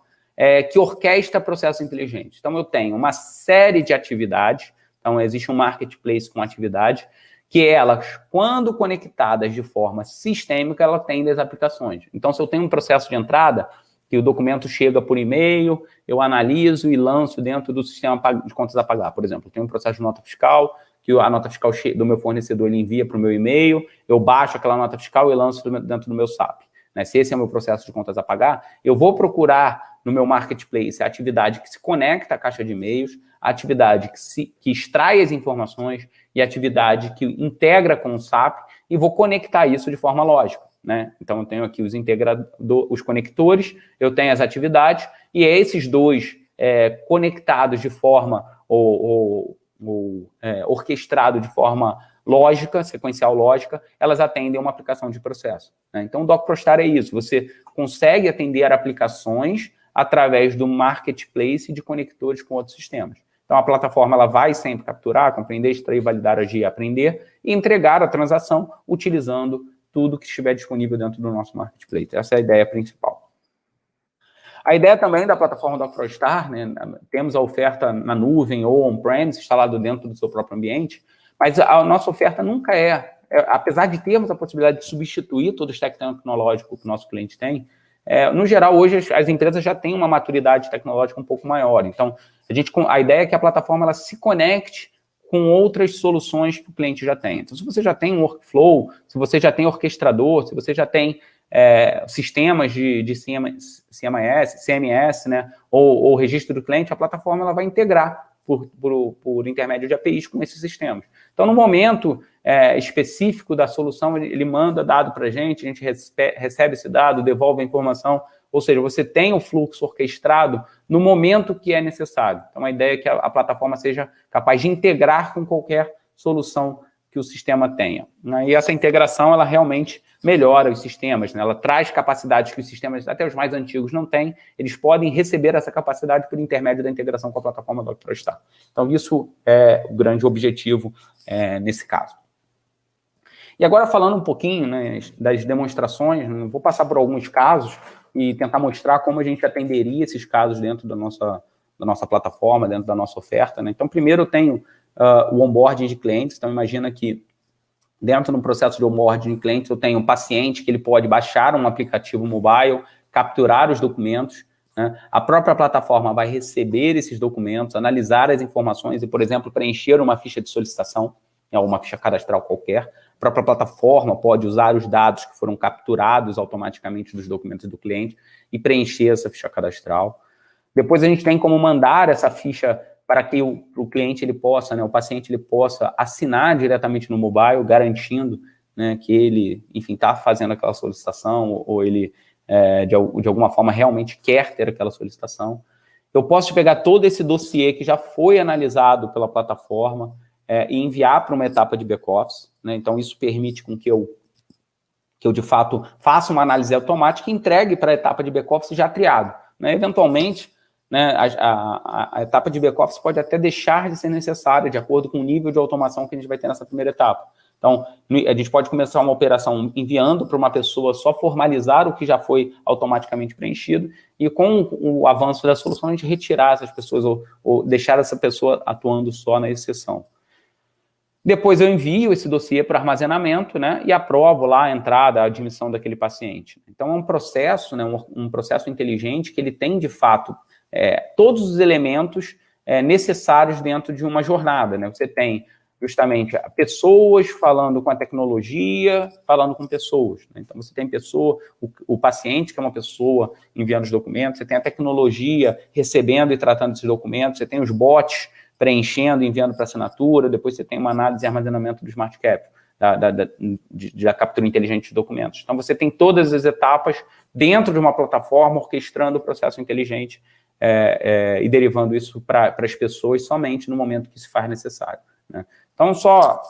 que orquestra processos inteligentes. Então, eu tenho uma série de atividades, então existe um marketplace com atividade, que elas, quando conectadas de forma sistêmica, ela atendem as aplicações. Então, se eu tenho um processo de entrada, que o documento chega por e-mail, eu analiso e lanço dentro do sistema de contas a pagar. Por exemplo, eu tenho um processo de nota fiscal, que a nota fiscal do meu fornecedor ele envia para o meu e-mail, eu baixo aquela nota fiscal e lanço dentro do meu SAP. Né? Se esse é o meu processo de contas a pagar, eu vou procurar no meu marketplace a atividade que se conecta à caixa de e-mails, a atividade que extrai as informações e a atividade que integra com o SAP e vou conectar isso de forma lógica. Né? Então, eu tenho aqui os conectores, eu tenho as atividades e esses dois conectados de forma orquestrado de forma lógica, sequencial lógica, elas atendem uma aplicação de processo. Né? Então, o DocProstar é isso, você consegue atender aplicações através do marketplace de conectores com outros sistemas. Então, a plataforma ela vai sempre capturar, compreender, extrair, validar, agir, aprender e entregar a transação utilizando tudo que estiver disponível dentro do nosso marketplace. Essa é a ideia principal. A ideia também da plataforma DocProstar, né, temos a oferta na nuvem ou on-premise, instalado dentro do seu próprio ambiente, mas a nossa oferta nunca apesar de termos a possibilidade de substituir todo o stack tecnológico que o nosso cliente tem, no geral, hoje as empresas já têm uma maturidade tecnológica um pouco maior. Então, a ideia é que a plataforma ela se conecte com outras soluções que o cliente já tem. Então, se você já tem um workflow, se você já tem orquestrador, se você já tem sistemas de CMS, né, ou registro do cliente, a plataforma ela vai integrar por intermédio de APIs com esses sistemas. Então, no momento específico da solução, ele manda dado para a gente recebe esse dado, devolve a informação, ou seja, você tem o fluxo orquestrado no momento que é necessário. Então, a ideia é que a plataforma seja capaz de integrar com qualquer solução que o sistema tenha. Né? E essa integração, ela realmente melhora os sistemas, né? Ela traz capacidades que os sistemas, até os mais antigos, não têm, eles podem receber essa capacidade por intermédio da integração com a plataforma DocProstar. Então, isso é o grande objetivo nesse caso. E agora, falando um pouquinho, né, das demonstrações, né, vou passar por alguns casos e tentar mostrar como a gente atenderia esses casos dentro da nossa plataforma, dentro da nossa oferta. Né? Então, primeiro eu tenho o onboarding de clientes. Então, imagina que dentro do processo de onboarding de clientes, eu tenho um paciente que ele pode baixar um aplicativo mobile, capturar os documentos, né? A própria plataforma vai receber esses documentos, analisar as informações e, por exemplo, preencher uma ficha de solicitação, ou uma ficha cadastral qualquer. A própria plataforma pode usar os dados que foram capturados automaticamente dos documentos do cliente e preencher essa ficha cadastral. Depois a gente tem como mandar essa ficha para que o cliente ele possa, né, o paciente ele possa assinar diretamente no mobile, garantindo, né, que ele, enfim, está fazendo aquela solicitação ou ele, de alguma forma, realmente quer ter aquela solicitação. Eu posso pegar todo esse dossiê que já foi analisado pela plataforma e enviar para uma etapa de back-office. Né? Então, isso permite com que eu, de fato, faça uma análise automática e entregue para a etapa de back-office já triado. Né? Eventualmente, né, a etapa de back-office pode até deixar de ser necessária de acordo com o nível de automação que a gente vai ter nessa primeira etapa. Então, a gente pode começar uma operação enviando para uma pessoa só formalizar o que já foi automaticamente preenchido e com o avanço da solução a gente retirar essas pessoas ou deixar essa pessoa atuando só na exceção. Depois eu envio esse dossiê para armazenamento, né, e aprovo lá a entrada, a admissão daquele paciente. Então, é um processo, né, um processo inteligente que ele tem, de fato, todos os elementos necessários dentro de uma jornada, né? Você tem justamente pessoas falando com a tecnologia, falando com pessoas, né? Então, você tem o paciente, que é uma pessoa enviando os documentos, você tem a tecnologia recebendo e tratando esses documentos, você tem os bots preenchendo e enviando para assinatura, depois você tem uma análise e armazenamento do Smart Cap, da captura inteligente de documentos. Então, você tem todas as etapas dentro de uma plataforma, orquestrando o processo inteligente e derivando isso para as pessoas somente no momento que se faz necessário, né? Então, só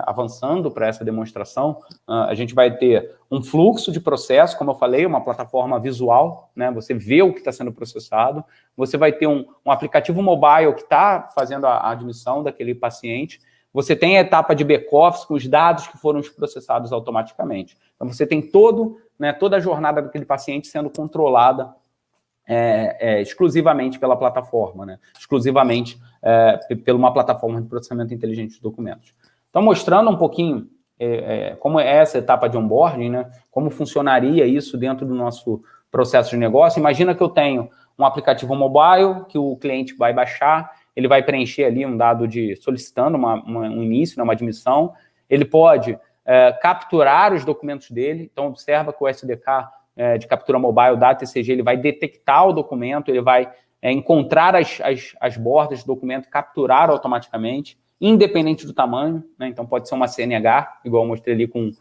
avançando para essa demonstração, a gente vai ter um fluxo de processo, como eu falei, uma plataforma visual, né? Você vê o que está sendo processado, você vai ter um aplicativo mobile que está fazendo a admissão daquele paciente, você tem a etapa de back-office com os dados que foram processados automaticamente. Então, você tem toda a jornada daquele paciente sendo controlada exclusivamente pela plataforma, né? Exclusivamente por uma plataforma de processamento inteligente de documentos. Então, mostrando um pouquinho como é essa etapa de onboarding, né? Como funcionaria isso dentro do nosso processo de negócio. Imagina que eu tenho um aplicativo mobile que o cliente vai baixar, ele vai preencher ali um dado solicitando um início, né, uma admissão, ele pode capturar os documentos dele, então observa que o SDK de captura mobile da TCG, ele vai detectar o documento, ele vai encontrar as bordas do documento, capturar automaticamente, independente do tamanho, né? Então pode ser uma CNH, igual eu mostrei ali com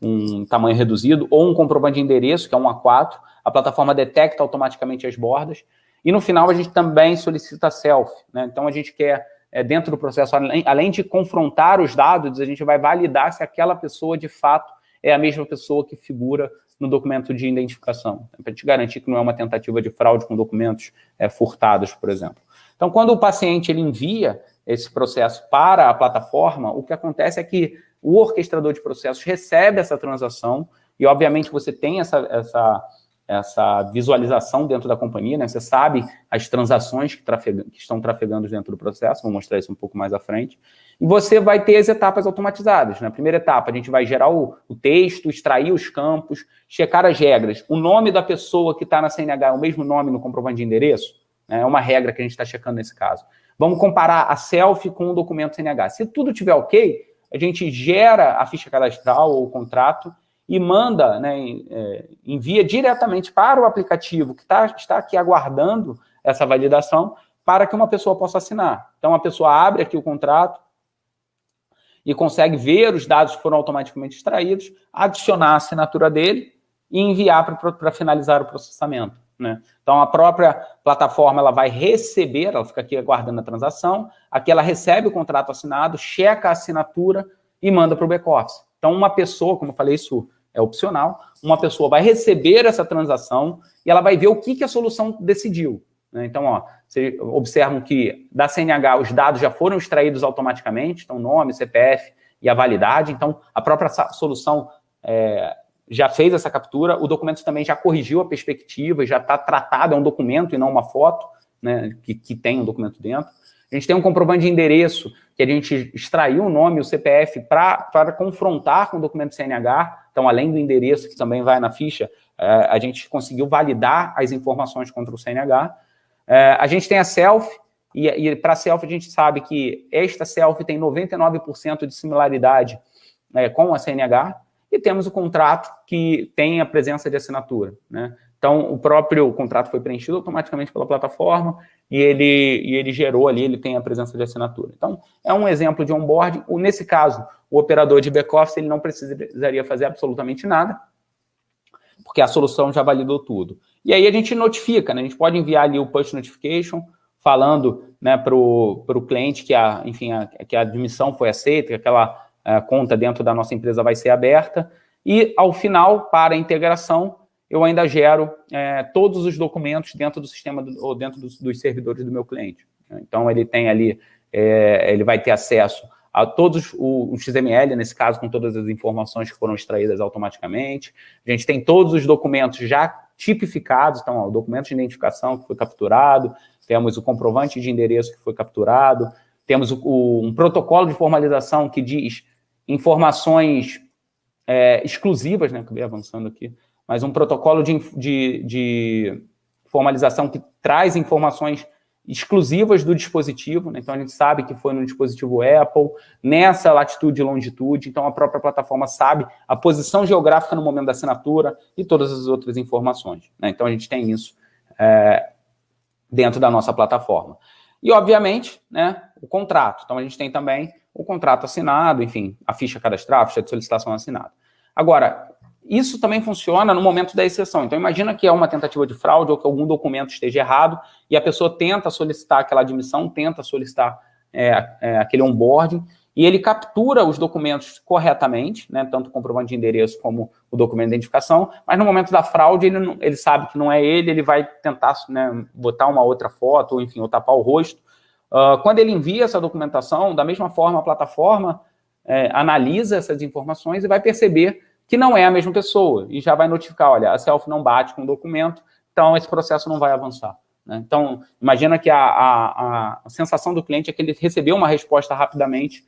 um tamanho reduzido, ou um comprovante de endereço, que é um A4, a plataforma detecta automaticamente as bordas, e no final a gente também solicita selfie, né? Então a gente quer, dentro do processo, além de confrontar os dados, a gente vai validar se aquela pessoa de fato é a mesma pessoa que figura no documento de identificação, para te garantir que não é uma tentativa de fraude com documentos furtados, por exemplo. Então, quando o paciente ele envia esse processo para a plataforma, o que acontece é que o orquestrador de processos recebe essa transação e, obviamente, você tem essa visualização dentro da companhia, né? Você sabe as transações que estão trafegando dentro do processo, vou mostrar isso um pouco mais à frente, e você vai ter as etapas automatizadas. Na primeira etapa, a gente vai gerar o texto, extrair os campos, checar as regras. O nome da pessoa que está na CNH é o mesmo nome no comprovante de endereço? É uma regra que a gente está checando nesse caso. Vamos comparar a selfie com o documento CNH. Se tudo estiver ok, a gente gera a ficha cadastral ou o contrato e manda, né, envia diretamente para o aplicativo que está aqui aguardando essa validação para que uma pessoa possa assinar. Então, a pessoa abre aqui o contrato e consegue ver os dados que foram automaticamente extraídos, adicionar a assinatura dele e enviar para finalizar o processamento, né? Então, a própria plataforma ela vai receber, ela fica aqui aguardando a transação, aqui ela recebe o contrato assinado, checa a assinatura e manda para o back-office. Então, uma pessoa, como eu falei, isso é opcional, uma pessoa vai receber essa transação e ela vai ver o que a solução decidiu, né? Então, vocês observam que da CNH os dados já foram extraídos automaticamente, então nome, CPF e a validade, então a própria solução já fez essa captura, o documento também já corrigiu a perspectiva, já está tratado, é um documento e não uma foto, né, que tem um documento dentro. A gente tem um comprovante de endereço, que a gente extraiu o nome e o CPF para confrontar com o documento CNH, então além do endereço que também vai na ficha, a gente conseguiu validar as informações contra o CNH. A gente tem a selfie, e para a selfie a gente sabe que esta selfie tem 99% de similaridade com a CNH, e temos o contrato que tem a presença de assinatura, né? Então, o próprio contrato foi preenchido automaticamente pela plataforma e ele gerou ali, ele tem a presença de assinatura. Então, é um exemplo de onboarding. Nesse caso, o operador de back-office ele não precisaria fazer absolutamente nada, porque a solução já validou tudo. E aí a gente notifica, né? A gente pode enviar ali o push notification, falando, né, para o cliente que que a admissão foi aceita, que aquela conta dentro da nossa empresa vai ser aberta, e ao final, para a integração, eu ainda gero todos os documentos dentro do sistema ou dentro dos servidores do meu cliente. Então, ele tem ali, ele vai ter acesso todos o XML, nesse caso, com todas as informações que foram extraídas automaticamente. A gente tem todos os documentos já tipificados, então, o documento de identificação que foi capturado, temos o comprovante de endereço que foi capturado, temos um protocolo de formalização que diz informações exclusivas, né? Acabei avançando aqui, mas um protocolo de formalização que traz informações exclusivas do dispositivo, né? Então a gente sabe que foi no dispositivo Apple, nessa latitude e longitude, então a própria plataforma sabe a posição geográfica no momento da assinatura e todas as outras informações, né? Então a gente tem isso dentro da nossa plataforma. E, obviamente, né, o contrato. Então a gente tem também o contrato assinado, enfim, a ficha cadastral, a ficha de solicitação assinada. Agora, isso também funciona no momento da exceção. Então, imagina que é uma tentativa de fraude ou que algum documento esteja errado e a pessoa tenta solicitar aquela admissão, tenta solicitar aquele onboarding e ele captura os documentos corretamente, né, tanto o comprovante de endereço como o documento de identificação, mas no momento da fraude ele sabe que não é ele vai tentar, né, botar uma outra foto, ou enfim, ou tapar o rosto. Quando ele envia essa documentação, da mesma forma a plataforma analisa essas informações e vai perceber que não é a mesma pessoa, e já vai notificar, olha, a selfie não bate com o documento, então esse processo não vai avançar, né? Então, imagina que a sensação do cliente é que ele recebeu uma resposta rapidamente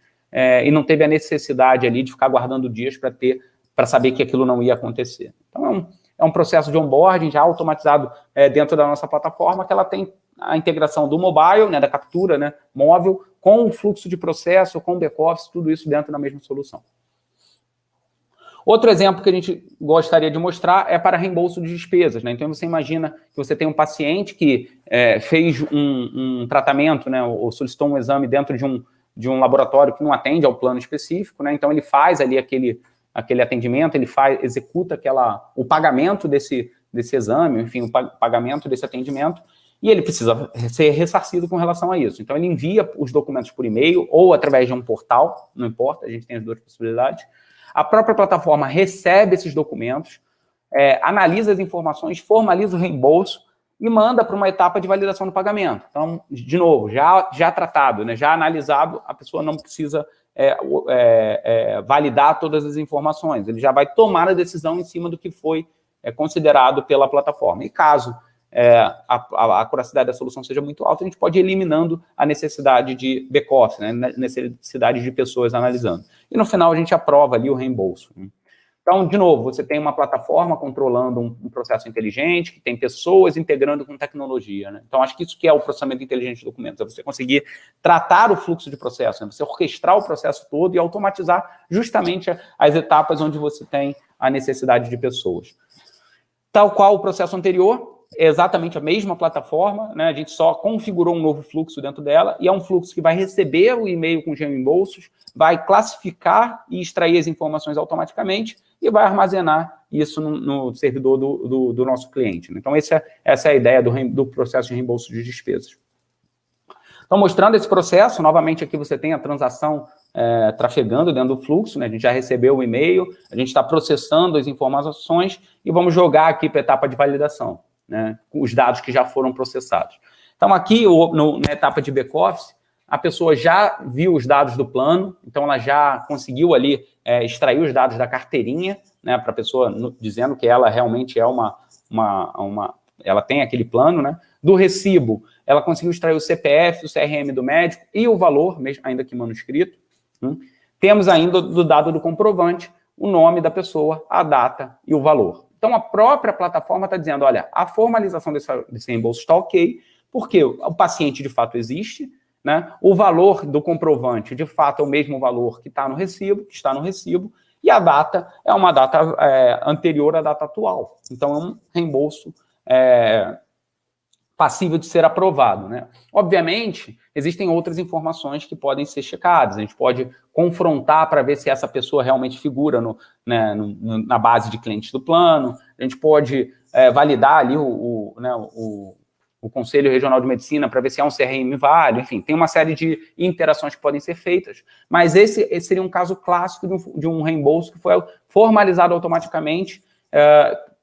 e não teve a necessidade ali de ficar guardando dias para saber que aquilo não ia acontecer. Então, é um processo de onboarding já automatizado dentro da nossa plataforma, que ela tem a integração do mobile, né, da captura, né, móvel, com o fluxo de processo, com o back-office, tudo isso dentro da mesma solução. Outro exemplo que a gente gostaria de mostrar é para reembolso de despesas, né? Então, você imagina que você tem um paciente que fez um tratamento, né, ou solicitou um exame dentro de um laboratório que não atende ao plano específico, né? Então, ele faz ali aquele atendimento, ele executa o pagamento desse exame, enfim, o pagamento desse atendimento, e ele precisa ser ressarcido com relação a isso. Então, ele envia os documentos por e-mail ou através de um portal, não importa, a gente tem as duas possibilidades. A própria plataforma recebe esses documentos, analisa as informações, formaliza o reembolso e manda para uma etapa de validação do pagamento. Então, de novo, já tratado, né, já analisado, a pessoa não precisa validar todas as informações. Ele já vai tomar a decisão em cima do que foi considerado pela plataforma. E caso a acuracidade da solução seja muito alta, a gente pode ir eliminando a necessidade de back-office, né, necessidade de pessoas analisando. E no final a gente aprova ali o reembolso. Então, de novo, você tem uma plataforma controlando um processo inteligente, que tem pessoas integrando com tecnologia, né? Então, acho que isso que é o processamento inteligente de documentos, é você conseguir tratar o fluxo de processo, né? Você orquestrar o processo todo e automatizar justamente as etapas onde você tem a necessidade de pessoas. Tal qual o processo anterior, é exatamente a mesma plataforma, né? A gente só configurou um novo fluxo dentro dela, e é um fluxo que vai receber o e-mail com reembolsos, vai classificar e extrair as informações automaticamente e vai armazenar isso no servidor do nosso cliente, né? Então, essa é a ideia do processo de reembolso de despesas. Então, mostrando esse processo, novamente aqui você tem a transação trafegando dentro do fluxo, né? A gente já recebeu o e-mail, a gente está processando as informações e vamos jogar aqui para a etapa de validação, né, com os dados que já foram processados. Então, aqui, na etapa de back-office, a pessoa já viu os dados do plano, então ela já conseguiu ali extrair os dados da carteirinha, né, para a pessoa dizendo que ela realmente é ela tem aquele plano, né? Do recibo, ela conseguiu extrair o CPF, o CRM do médico e o valor, mesmo, ainda que manuscrito. Temos ainda do dado do comprovante, o nome da pessoa, a data e o valor. Então, a própria plataforma está dizendo, olha, a formalização desse reembolso está ok, porque o paciente, de fato, existe, né? O valor do comprovante, de fato, é o mesmo valor que está no recibo, e a data é uma data anterior à data atual. Então, é um reembolso passível de ser aprovado, né? Obviamente, existem outras informações que podem ser checadas. A gente pode confrontar para ver se essa pessoa realmente figura na base de clientes do plano. A gente pode validar ali o Conselho Regional de Medicina para ver se é um CRM válido. Enfim, tem uma série de interações que podem ser feitas. Mas esse seria um caso clássico de um reembolso que foi formalizado automaticamente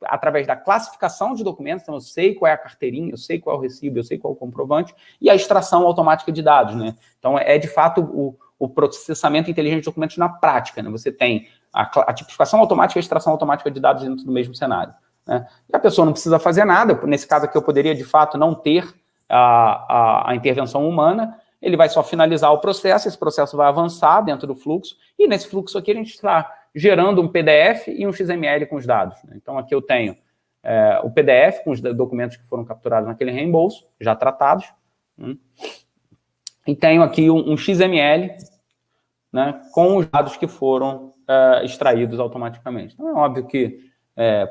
através da classificação de documentos. Então, eu sei qual é a carteirinha, eu sei qual é o recibo, eu sei qual é o comprovante, e a extração automática de dados, né? Então, de fato o processamento inteligente de documentos na prática, né? Você tem a tipificação automática e a extração automática de dados dentro do mesmo cenário, né? E a pessoa não precisa fazer nada, nesse caso aqui eu poderia, de fato, não ter a intervenção humana, ele vai só finalizar o processo, esse processo vai avançar dentro do fluxo, e nesse fluxo aqui a gente está gerando um PDF e um XML com os dados, né? Então aqui eu tenho o PDF com os documentos que foram capturados naquele reembolso, já tratados, e tenho aqui um XML, né, com os dados que foram extraídos automaticamente. Então, é óbvio que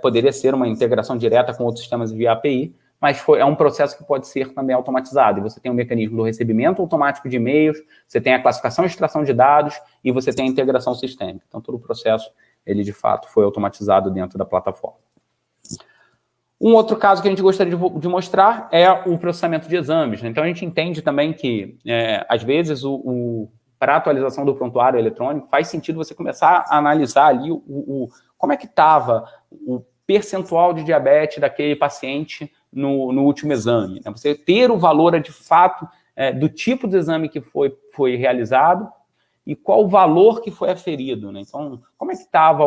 poderia ser uma integração direta com outros sistemas via API, mas é um processo que pode ser também automatizado. E você tem o mecanismo do recebimento automático de e-mails, você tem a classificação e extração de dados, e você tem a integração sistêmica. Então, todo o processo, ele de fato foi automatizado dentro da plataforma. Um outro caso que a gente gostaria de mostrar é o processamento de exames, né? Então, a gente entende também que, às vezes, para a atualização do prontuário eletrônico, faz sentido você começar a analisar ali como é que estava o percentual de diabetes daquele paciente no último exame, né? Você ter o valor, de fato, do tipo de exame que foi realizado e qual o valor que foi aferido, né? Então, como é que estava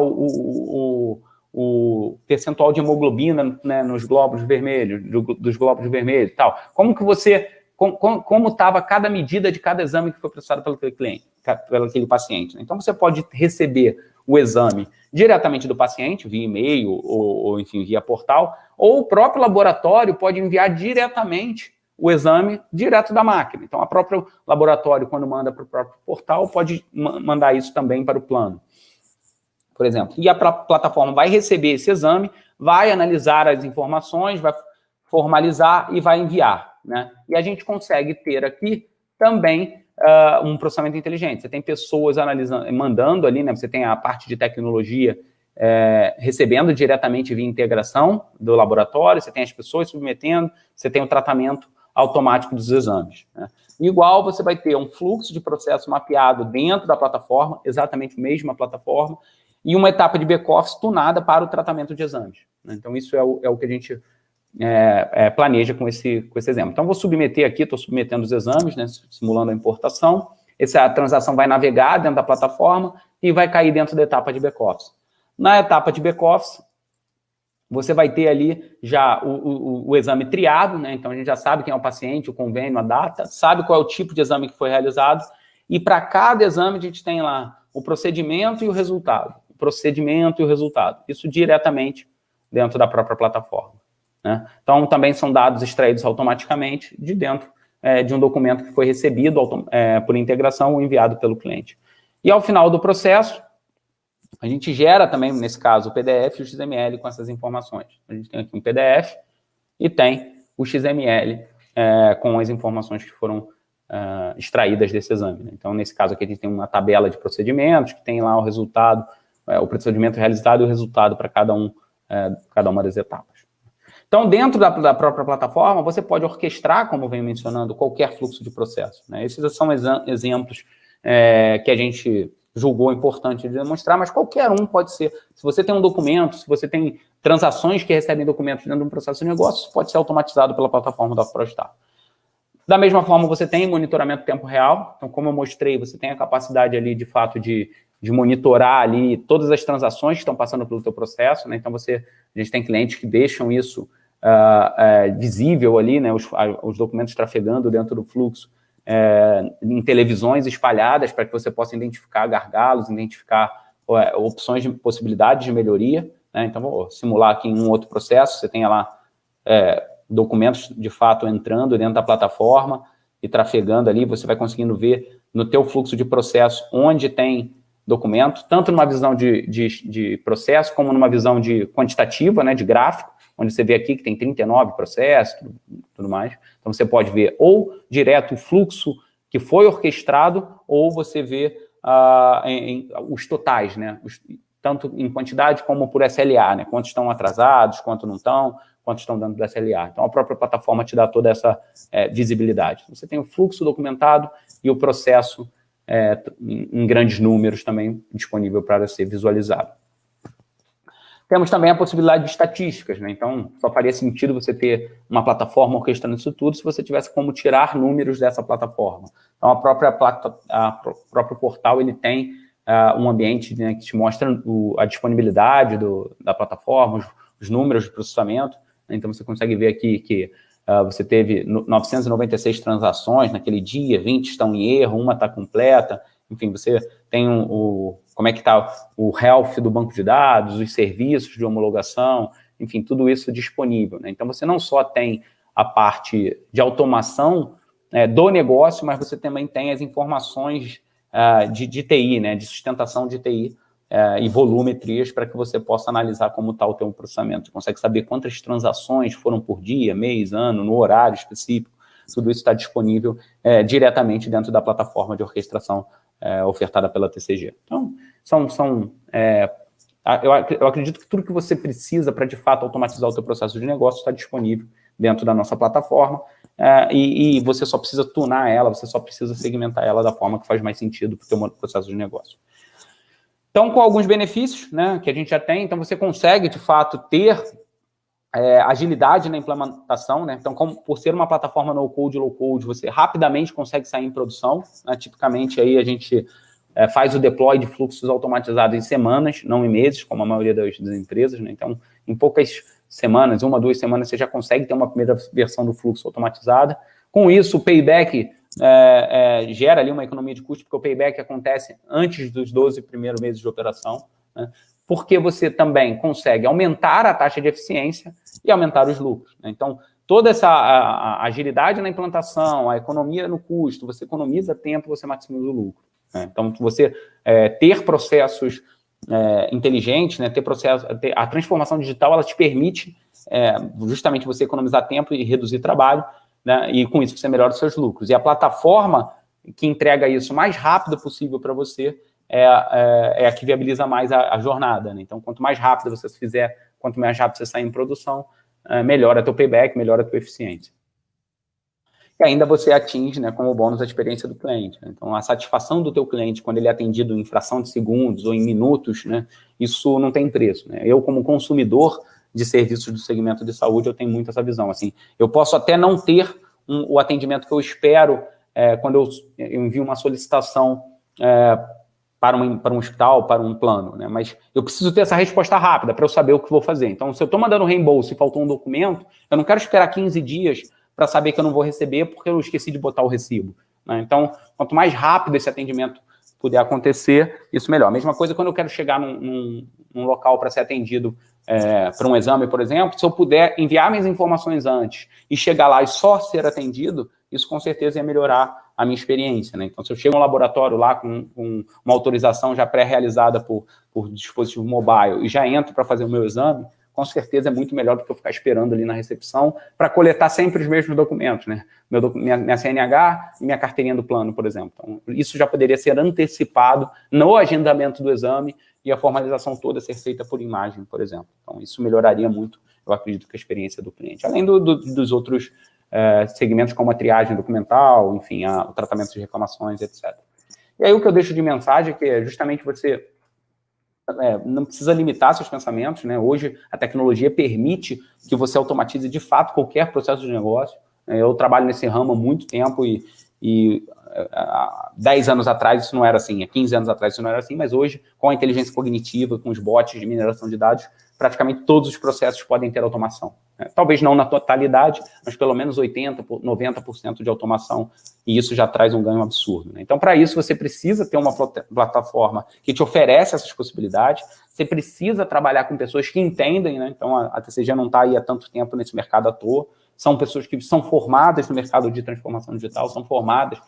o percentual de hemoglobina, né, nos glóbulos vermelhos, dos glóbulos vermelhos e tal. Como que você... Como estava cada medida de cada exame que foi processado pelo aquele paciente, né? Então, você pode receber o exame diretamente do paciente, via e-mail ou, enfim, via portal, ou o próprio laboratório pode enviar diretamente o exame direto da máquina. Então, o próprio laboratório, quando manda para o próprio portal, pode mandar isso também para o plano, por exemplo. E a plataforma vai receber esse exame, vai analisar as informações, vai formalizar e vai enviar, né? E a gente consegue ter aqui também um processamento inteligente. Você tem pessoas analisando, mandando ali, né? Você tem a parte de tecnologia recebendo diretamente via integração do laboratório, você tem as pessoas submetendo, você tem o tratamento automático dos exames, né? Igual você vai ter um fluxo de processo mapeado dentro da plataforma, exatamente a mesma plataforma, e uma etapa de back-office tunada para o tratamento de exames, né? Então, isso é o que a gente planeja com esse exemplo. Então, vou submeter aqui, estou submetendo os exames, né, simulando a importação. Essa transação vai navegar dentro da plataforma e vai cair dentro da etapa de back-office. Na etapa de back-office, você vai ter ali já o exame triado, né? Então, a gente já sabe quem é o paciente, o convênio, a data, sabe qual é o tipo de exame que foi realizado, e para cada exame a gente tem lá o procedimento e o resultado. Isso diretamente dentro da própria plataforma, né? Então, também são dados extraídos automaticamente de dentro de um documento que foi recebido por integração ou enviado pelo cliente. E ao final do processo, a gente gera também, nesse caso, o PDF e o XML com essas informações. A gente tem aqui um PDF e tem o XML com as informações que foram extraídas desse exame, né? Então, nesse caso aqui, a gente tem uma tabela de procedimentos que tem lá o resultado, o procedimento realizado e o resultado para cada uma das etapas. Então, dentro da própria plataforma, você pode orquestrar, como eu venho mencionando, qualquer fluxo de processo, né? Esses são exemplos que a gente julgou importante de demonstrar, mas qualquer um pode ser. Se você tem um documento, se você tem transações que recebem documentos dentro de um processo de negócio, isso pode ser automatizado pela plataforma da Prostar. Da mesma forma, você tem monitoramento em tempo real. Então, como eu mostrei, você tem a capacidade ali, de fato, de monitorar ali todas as transações que estão passando pelo teu processo, né? Então, a gente tem clientes que deixam isso visível ali, né? Os documentos trafegando dentro do fluxo em televisões espalhadas para que você possa identificar gargalos, identificar opções de possibilidades de melhoria, né? Então, vou simular aqui em um outro processo. Você tem lá documentos, de fato, entrando dentro da plataforma e trafegando ali. Você vai conseguindo ver no teu fluxo de processo onde tem documento, tanto numa visão de processo, como numa visão de quantitativa, né, de gráfico, onde você vê aqui que tem 39 processos, tudo mais. Então, você pode ver ou direto o fluxo que foi orquestrado, ou você vê os totais, né, tanto em quantidade como por SLA, né, quantos estão atrasados, quantos não estão, quantos estão dentro do SLA. Então, a própria plataforma te dá toda essa visibilidade. Você tem o fluxo documentado e o processo em grandes números também disponível para ser visualizado. Temos também a possibilidade de estatísticas, né? Então, só faria sentido você ter uma plataforma orquestrando isso tudo se você tivesse como tirar números dessa plataforma. Então, o próprio portal ele tem um ambiente, né, que te mostra a disponibilidade da plataforma, os números de processamento. Né? Então, você consegue ver aqui que você teve 996 transações naquele dia, 20 estão em erro, uma está completa. Enfim, você tem como é que está o health do banco de dados, os serviços de homologação, enfim, tudo isso disponível. Né? Então, você não só tem a parte de automação do negócio, mas você também tem as informações de TI, né? De sustentação de TI e volumetrias para que você possa analisar como está o teu processamento. Você consegue saber quantas transações foram por dia, mês, ano, no horário específico. Tudo isso está disponível diretamente dentro da plataforma de orquestração ofertada pela TCG. Então, eu acredito que tudo que você precisa para, de fato, automatizar o teu processo de negócio está disponível dentro da nossa plataforma e você só precisa tunar ela, você só precisa segmentar ela da forma que faz mais sentido para o teu processo de negócio. Então, com alguns benefícios, né, que a gente já tem, então você consegue, de fato, ter agilidade na implementação, né? Então, por ser uma plataforma no-code, low-code, você rapidamente consegue sair em produção, né? Tipicamente, aí a gente faz o deploy de fluxos automatizados em semanas, não em meses, como a maioria das empresas, né? Então, em poucas semanas, 1, 2 semanas, você já consegue ter uma primeira versão do fluxo automatizada. Com isso, o payback gera ali uma economia de custo, porque o payback acontece antes dos 12 primeiros meses de operação, né? Porque você também consegue aumentar a taxa de eficiência e aumentar os lucros. Né? Então, toda essa agilidade na implantação, a economia no custo, você economiza tempo, você maximiza o lucro. Né? Então, você ter processos inteligentes, né? A transformação digital, ela te permite justamente você economizar tempo e reduzir trabalho, né? E com isso você melhora os seus lucros. E a plataforma que entrega isso o mais rápido possível para você é a que viabiliza mais a jornada. Né? Então, quanto mais rápido você fizer, quanto mais rápido você sair em produção, melhora teu payback, melhora a tua eficiência. E ainda você atinge, né, como bônus, a experiência do cliente. Né? Então, a satisfação do teu cliente, quando ele é atendido em fração de segundos ou em minutos, né, isso não tem preço. Né? Eu, como consumidor de serviços do segmento de saúde, eu tenho muito essa visão. Assim, eu posso até não ter o atendimento que eu espero quando eu envio uma solicitação para um hospital, para um plano, né? Mas eu preciso ter essa resposta rápida para eu saber o que vou fazer. Então, se eu estou mandando reembolso e faltou um documento, eu não quero esperar 15 dias para saber que eu não vou receber porque eu esqueci de botar o recibo. Né? Então, quanto mais rápido esse atendimento puder acontecer, isso melhor. A mesma coisa quando eu quero chegar num local para ser atendido para um exame, por exemplo, se eu puder enviar minhas informações antes e chegar lá e só ser atendido, isso com certeza ia melhorar a minha experiência. Né? Então, se eu chego a um laboratório lá com uma autorização já pré-realizada por dispositivo mobile e já entro para fazer o meu exame, com certeza é muito melhor do que eu ficar esperando ali na recepção para coletar sempre os mesmos documentos, né? Minha CNH e minha carteirinha do plano, por exemplo. Então, isso já poderia ser antecipado no agendamento do exame e a formalização toda ser feita por imagem, por exemplo. Então, isso melhoraria muito, eu acredito, que a experiência do cliente. Além dos outros segmentos como a triagem documental, enfim, o tratamento de reclamações, etc. E aí o que eu deixo de mensagem é que é justamente você não precisa limitar seus pensamentos, né? Hoje a tecnologia permite que você automatize de fato qualquer processo de negócio. Eu trabalho nesse ramo há muito tempo e 10 anos atrás isso não era assim, há 15 anos atrás isso não era assim, mas hoje, com a inteligência cognitiva, com os bots de mineração de dados, praticamente todos os processos podem ter automação. Né? Talvez não na totalidade, mas pelo menos 80%, 90% de automação, e isso já traz um ganho absurdo. Né? Então, para isso, você precisa ter uma plataforma que te oferece essas possibilidades, você precisa trabalhar com pessoas que entendem, né? Então a TCG não está aí há tanto tempo nesse mercado à toa, são pessoas que são formadas no mercado de transformação digital, são formadas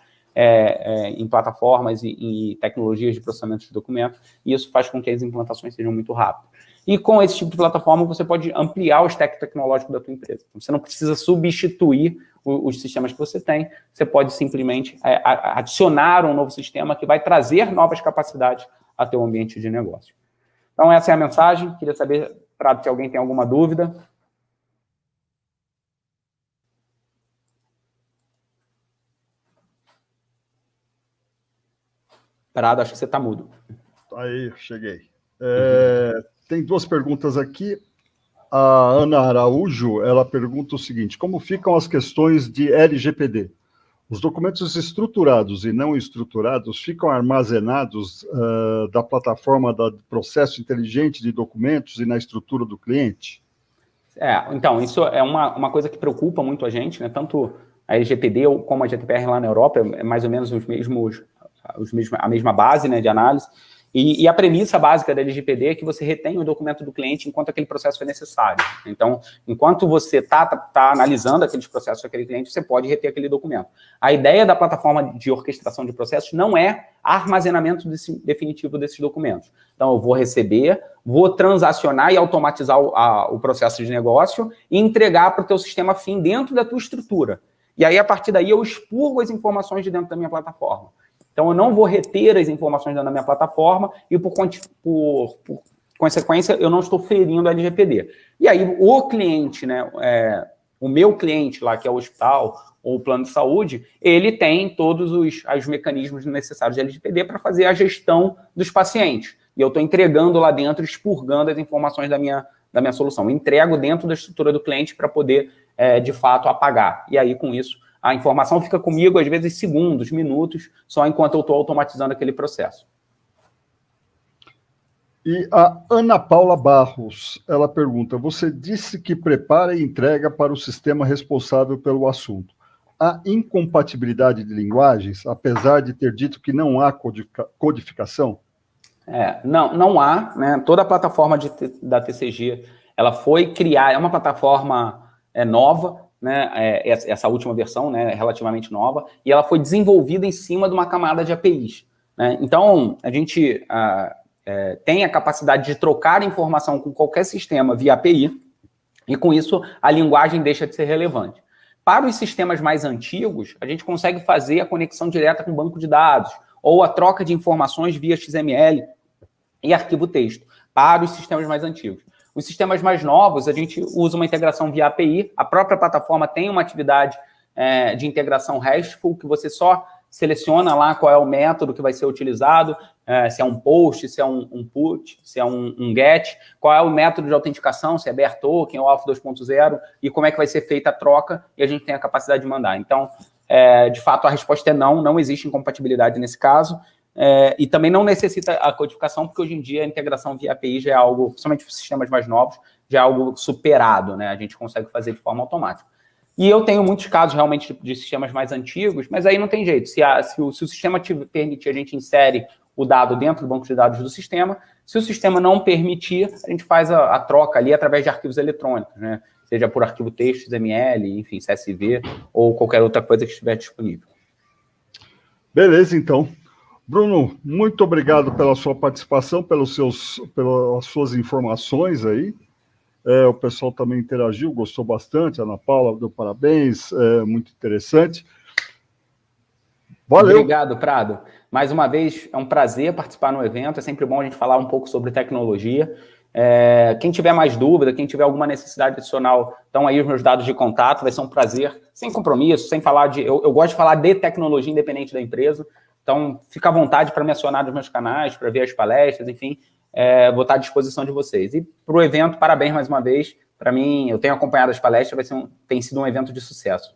em plataformas e tecnologias de processamento de documentos, e isso faz com que as implantações sejam muito rápidas. E com esse tipo de plataforma, você pode ampliar o stack tecnológico da tua empresa. Então, você não precisa substituir os sistemas que você tem, você pode simplesmente adicionar um novo sistema que vai trazer novas capacidades ao teu ambiente de negócio. Então, essa é a mensagem. Queria saber, Prado, se alguém tem alguma dúvida. Prado, acho que você está mudo. Aí, cheguei. Tem duas perguntas aqui. A Ana Araújo, ela pergunta o seguinte: como ficam as questões de LGPD? Os documentos estruturados e não estruturados ficam armazenados da plataforma do processo inteligente de documentos e na estrutura do cliente? Então, isso é uma coisa que preocupa muito a gente, né? Tanto a LGPD como a GDPR lá na Europa, é mais ou menos a mesma base, né, de análise. E a premissa básica da LGPD é que você retém o documento do cliente enquanto aquele processo é necessário. Então, enquanto você está analisando aqueles processos daquele cliente, você pode reter aquele documento. A ideia da plataforma de orquestração de processos não é armazenamento definitivo desses documentos. Então, eu vou receber, vou transacionar e automatizar o processo de negócio e entregar para o teu sistema fim dentro da tua estrutura. E aí, a partir daí, eu expurgo as informações de dentro da minha plataforma. Então, eu não vou reter as informações dentro da minha plataforma e, por consequência, eu não estou ferindo a LGPD. E aí, o cliente, né, o meu cliente lá, que é o hospital ou o plano de saúde, ele tem todos os mecanismos necessários de LGPD para fazer a gestão dos pacientes. E eu estou entregando lá dentro, expurgando as informações da minha solução. Eu entrego dentro da estrutura do cliente para poder, de fato, apagar. E aí, com isso, a informação fica comigo, às vezes, segundos, minutos, só enquanto eu estou automatizando aquele processo. E a Ana Paula Barros, ela pergunta: você disse que prepara e entrega para o sistema responsável pelo assunto. Há incompatibilidade de linguagens, apesar de ter dito que não há codificação? Não há, né? Toda a plataforma da TCG, ela foi criada, é uma plataforma nova, né, essa última versão, né, relativamente nova, e ela foi desenvolvida em cima de uma camada de APIs. Né? Então, a gente tem a capacidade de trocar informação com qualquer sistema via API, e com isso a linguagem deixa de ser relevante. Para os sistemas mais antigos, a gente consegue fazer a conexão direta com o banco de dados, ou a troca de informações via XML e arquivo texto, para os sistemas mais antigos. Os sistemas mais novos, a gente usa uma integração via API, a própria plataforma tem uma atividade de integração RESTful, que você só seleciona lá qual é o método que vai ser utilizado, se é um post, se é um put, se é um get, qual é o método de autenticação, se é bear token ou Auth 2.0, e como é que vai ser feita a troca, e a gente tem a capacidade de mandar. Então, de fato, a resposta é não existe incompatibilidade nesse caso, e também não necessita a codificação, porque hoje em dia a integração via API já é algo, principalmente para sistemas mais novos, já é algo superado, né? A gente consegue fazer de forma automática. E eu tenho muitos casos realmente de sistemas mais antigos, mas aí não tem jeito. Se o sistema te permitir, a gente insere o dado dentro do banco de dados do sistema. Se o sistema não permitir, a gente faz a troca ali através de arquivos eletrônicos, né? Seja por arquivo texto, XML, enfim, CSV, ou qualquer outra coisa que estiver disponível. Beleza, então. Bruno, muito obrigado pela sua participação, pelas suas informações aí. O pessoal também interagiu, gostou bastante. A Ana Paula deu parabéns, muito interessante. Valeu. Obrigado, Prado. Mais uma vez, é um prazer participar no evento. É sempre bom a gente falar um pouco sobre tecnologia. Quem tiver mais dúvida, quem tiver alguma necessidade adicional, estão aí os meus dados de contato. Vai ser um prazer, sem compromisso, sem falar de... Eu gosto de falar de tecnologia independente da empresa. Então, fica à vontade para me acionar nos meus canais, para ver as palestras, enfim, vou estar à disposição de vocês. E para o evento, parabéns mais uma vez. Para mim, eu tenho acompanhado as palestras, tem sido um evento de sucesso.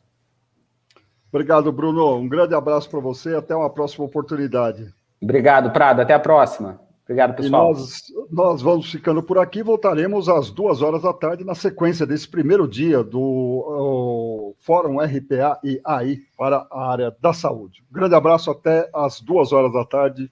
Obrigado, Bruno. Um grande abraço para você e até uma próxima oportunidade. Obrigado, Prado. Até a próxima. Obrigado, pessoal. E nós vamos ficando por aqui, voltaremos às 14h na sequência desse primeiro dia do Fórum RPA e AI para a área da saúde. Um grande abraço, até às 14h.